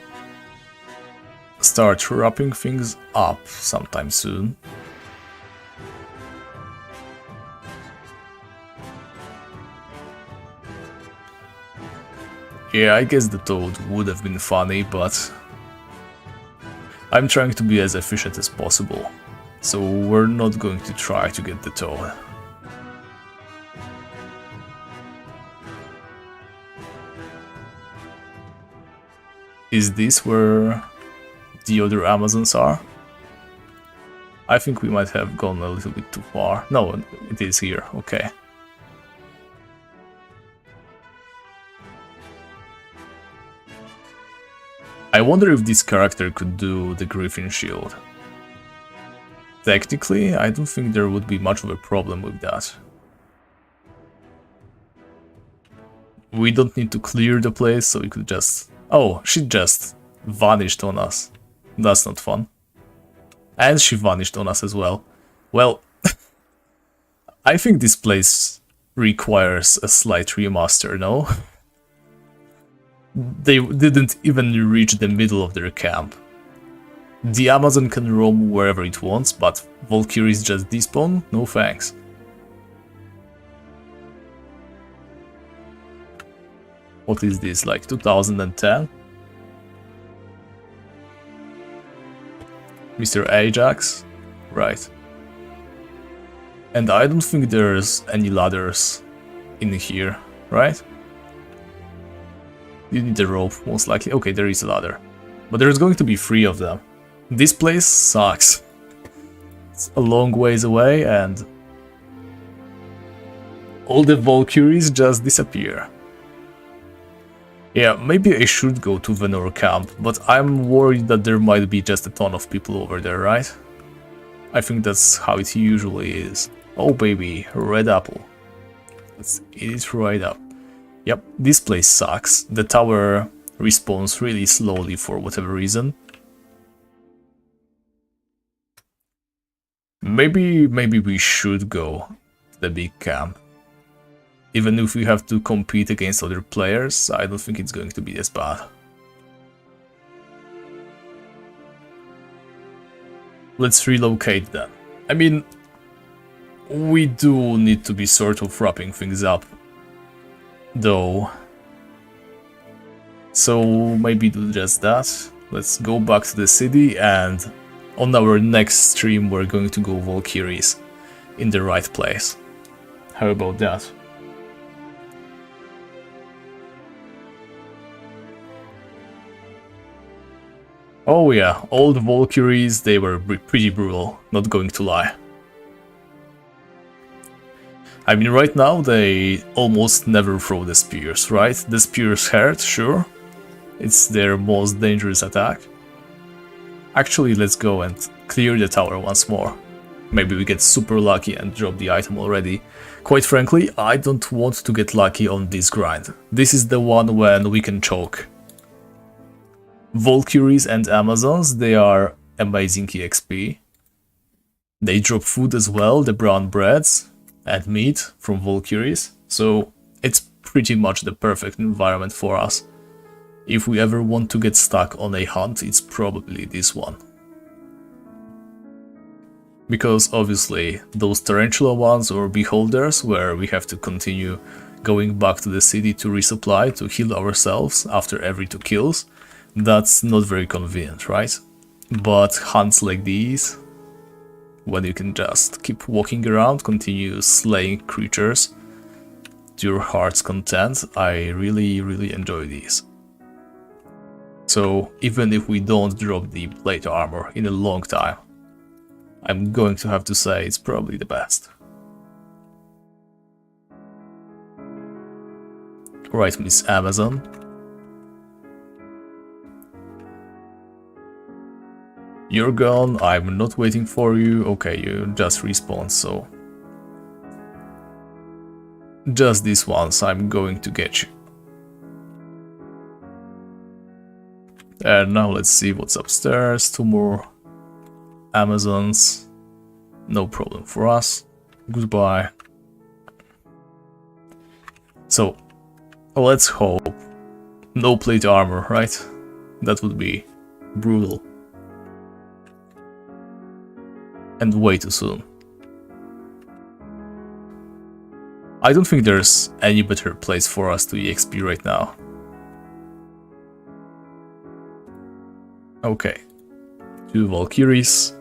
start wrapping things up sometime soon. Yeah, I guess the toad would have been funny, but I'm trying to be as efficient as possible, so we're not going to try to get the toad. Is this where the other Amazons are? I think we might have gone a little bit too far. No, it is here, okay. I wonder if this character could do the Griffin Shield. Technically, I don't think there would be much of a problem with that. We don't need to clear the place, so we could just... Oh, she just vanished on us. That's not fun. And she vanished on us as well. Well, I think this place requires a slight remaster, no? They didn't even reach the middle of their camp. The Amazon can roam wherever it wants, but Valkyries just despawn? No thanks. What is this, like 2010? Mr. Ajax? Right. And I don't think there's any ladders in here, right? You need a rope, most likely. Okay, there is a ladder. But there's going to be 3 of them. This place sucks. It's a long ways away and all the Valkyries just disappear. Yeah, maybe I should go to Venor camp, but I'm worried that there might be just a ton of people over there, right? I think that's how it usually is. Oh baby, red apple. Let's eat it right up. Yep, this place sucks. The tower respawns really slowly for whatever reason. Maybe we should go to the big camp. Even if we have to compete against other players, I don't think it's going to be as bad. Let's relocate then. I mean, we do need to be sort of wrapping things up, though. So maybe do just that. Let's go back to the city, and on our next stream we're going to go Valkyries in the right place. How about that? Oh yeah, old Valkyries, they were pretty brutal, not going to lie. I mean, right now they almost never throw the spears, right? The spears hurt, sure. It's their most dangerous attack. Actually, let's go and clear the tower once more. Maybe we get super lucky and drop the item already. Quite frankly, I don't want to get lucky on this grind. This is the one when we can choke. Valkyries and Amazons, they are amazing EXP. They drop food as well, the brown breads and meat from Valkyries, so it's pretty much the perfect environment for us. If we ever want to get stuck on a hunt, it's probably this one. Because obviously those Tarantula ones or Beholders, where we have to continue going back to the city to resupply, to heal ourselves after every 2 kills. That's not very convenient, right? But hunts like these, when you can just keep walking around, continue slaying creatures to your heart's content, I really enjoy these. So even if we don't drop the plate armor in a long time, I'm going to have to say it's probably the best. Right, Miss Amazon. You're gone, I'm not waiting for you. Okay, you just respawned, so... just this once, I'm going to get you. And now let's see what's upstairs. 2 more Amazons. No problem for us. Goodbye. So, let's hope no plate armor, right? That would be brutal. And way too soon. I don't think there's any better place for us to EXP right now. Okay. 2 Valkyries.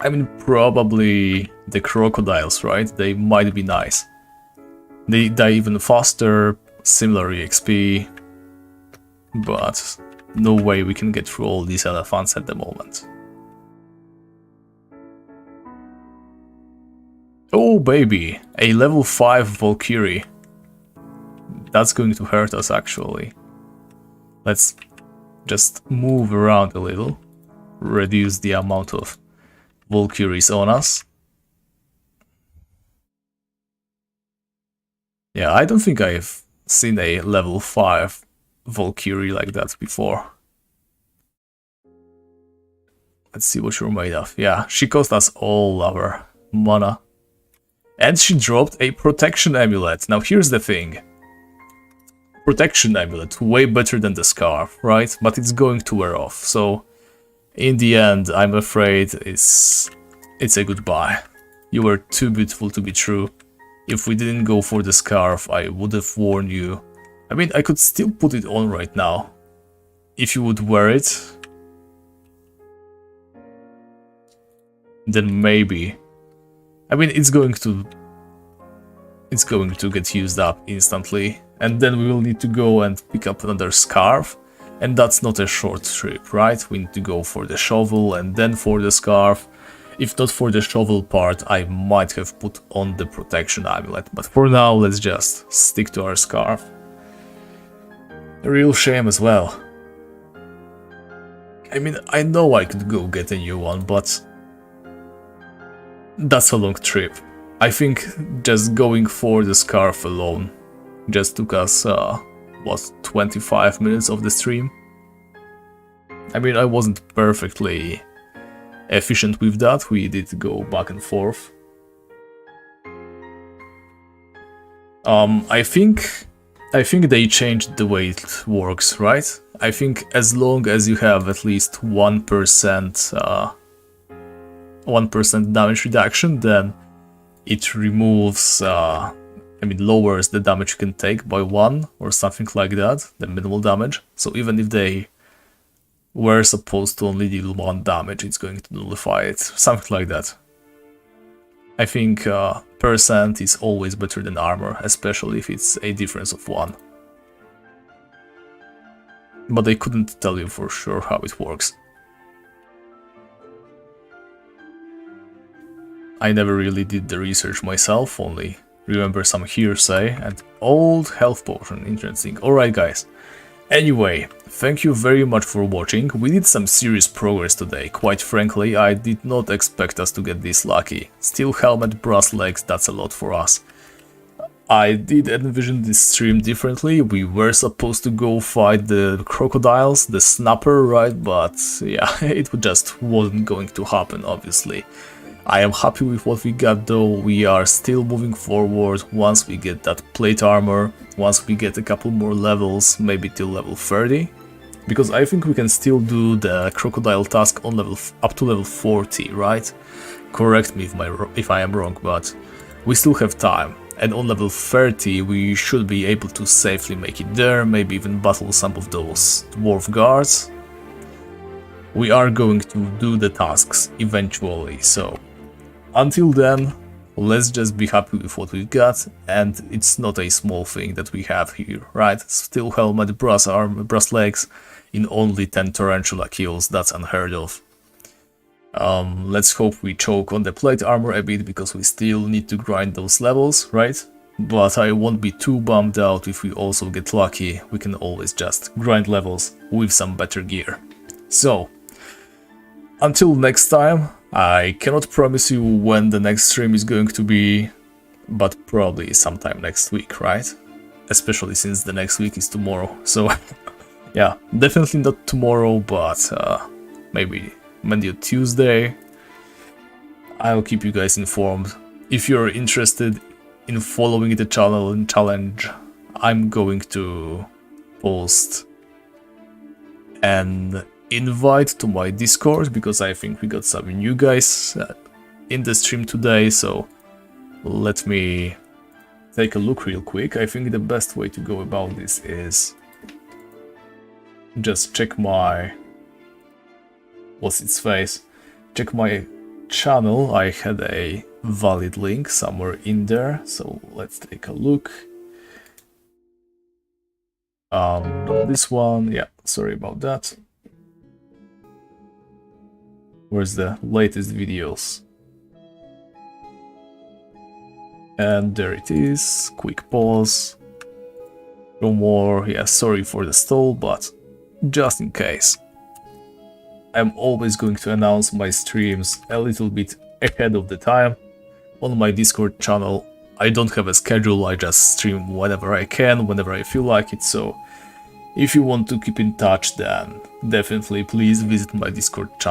I mean, probably the crocodiles, right? They might be nice. They die even faster, similar EXP, but no way we can get through all these elephants at the moment. Oh baby, a level 5 Valkyrie. That's going to hurt us actually. Let's just move around a little, reduce the amount of Valkyries on us. Yeah, I don't think I've seen a level 5 Valkyrie like that before. Let's see what you're made of. Yeah, she cost us all our mana. And she dropped a protection amulet. Now here's the thing. Protection amulet, way better than the scarf, right? But it's going to wear off, so in the end, I'm afraid it's a goodbye. You were too beautiful to be true. If we didn't go for the scarf, I would have worn you. I mean, I could still put it on right now. If you would wear it, then maybe. I mean, it's going to get used up instantly, and then we will need to go and pick up another scarf, and that's not a short trip, right? We need to go for the shovel and then for the scarf. If not for the shovel part, I might have put on the protection amulet, but for now, let's just stick to our scarf. A real shame as well. I mean, I know I could go get a new one, but that's a long trip. I think just going for the scarf alone just took us, what, 25 minutes of the stream? I mean, I wasn't perfectly efficient with that, we did go back and forth. I think they changed the way it works, right? I think as long as you have at least 1% damage reduction, then it removes, lowers the damage you can take by 1 or something like that, the minimal damage. So even if they were supposed to only deal 1 damage, it's going to nullify it, something like that. I think percent is always better than armor, especially if it's a difference of 1. But I couldn't tell you for sure how it works. I never really did the research myself, only remember some hearsay and old health potion, interesting. Alright guys, anyway, thank you very much for watching. We did some serious progress today, quite frankly, I did not expect us to get this lucky. Steel helmet, brass legs, that's a lot for us. I did envision this stream differently, we were supposed to go fight the crocodiles, the snapper, right, but yeah, it just wasn't going to happen, obviously. I am happy with what we got though, we are still moving forward once we get that plate armor, once we get a couple more levels, maybe till level 30. Because I think we can still do the crocodile task on up to level 40, right? Correct me if I am wrong, but we still have time. and on level 30 we should be able to safely make it there, maybe even battle some of those dwarf guards. We are going to do the tasks eventually, so until then, let's just be happy with what we've got, and it's not a small thing that we have here, right? Steel helmet, brass arm, brass legs in only 10 Tarantula kills, that's unheard of. Let's hope we choke on the plate armor a bit, because we still need to grind those levels, right? But I won't be too bummed out if we also get lucky. We can always just grind levels with some better gear. So, until next time, I cannot promise you when the next stream is going to be, but probably sometime next week, right? Especially since the next week is tomorrow, so yeah, definitely not tomorrow, but maybe Monday or Tuesday. I'll keep you guys informed. If you're interested in following the channel and challenge, I'm going to post an invite to my Discord, because I think we got some new guys in the stream today, so let me take a look real quick. I think the best way to go about this is just check my check my channel. I had a valid link somewhere in there, so let's take a look. Not this one, yeah, sorry about that. Where's the latest videos? And there it is. Quick pause. No more. Yeah, sorry for the stall, but just in case. I'm always going to announce my streams a little bit ahead of the time on my Discord channel. I don't have a schedule, I just stream whenever I can, whenever I feel like it, so if you want to keep in touch, then definitely please visit my Discord channel.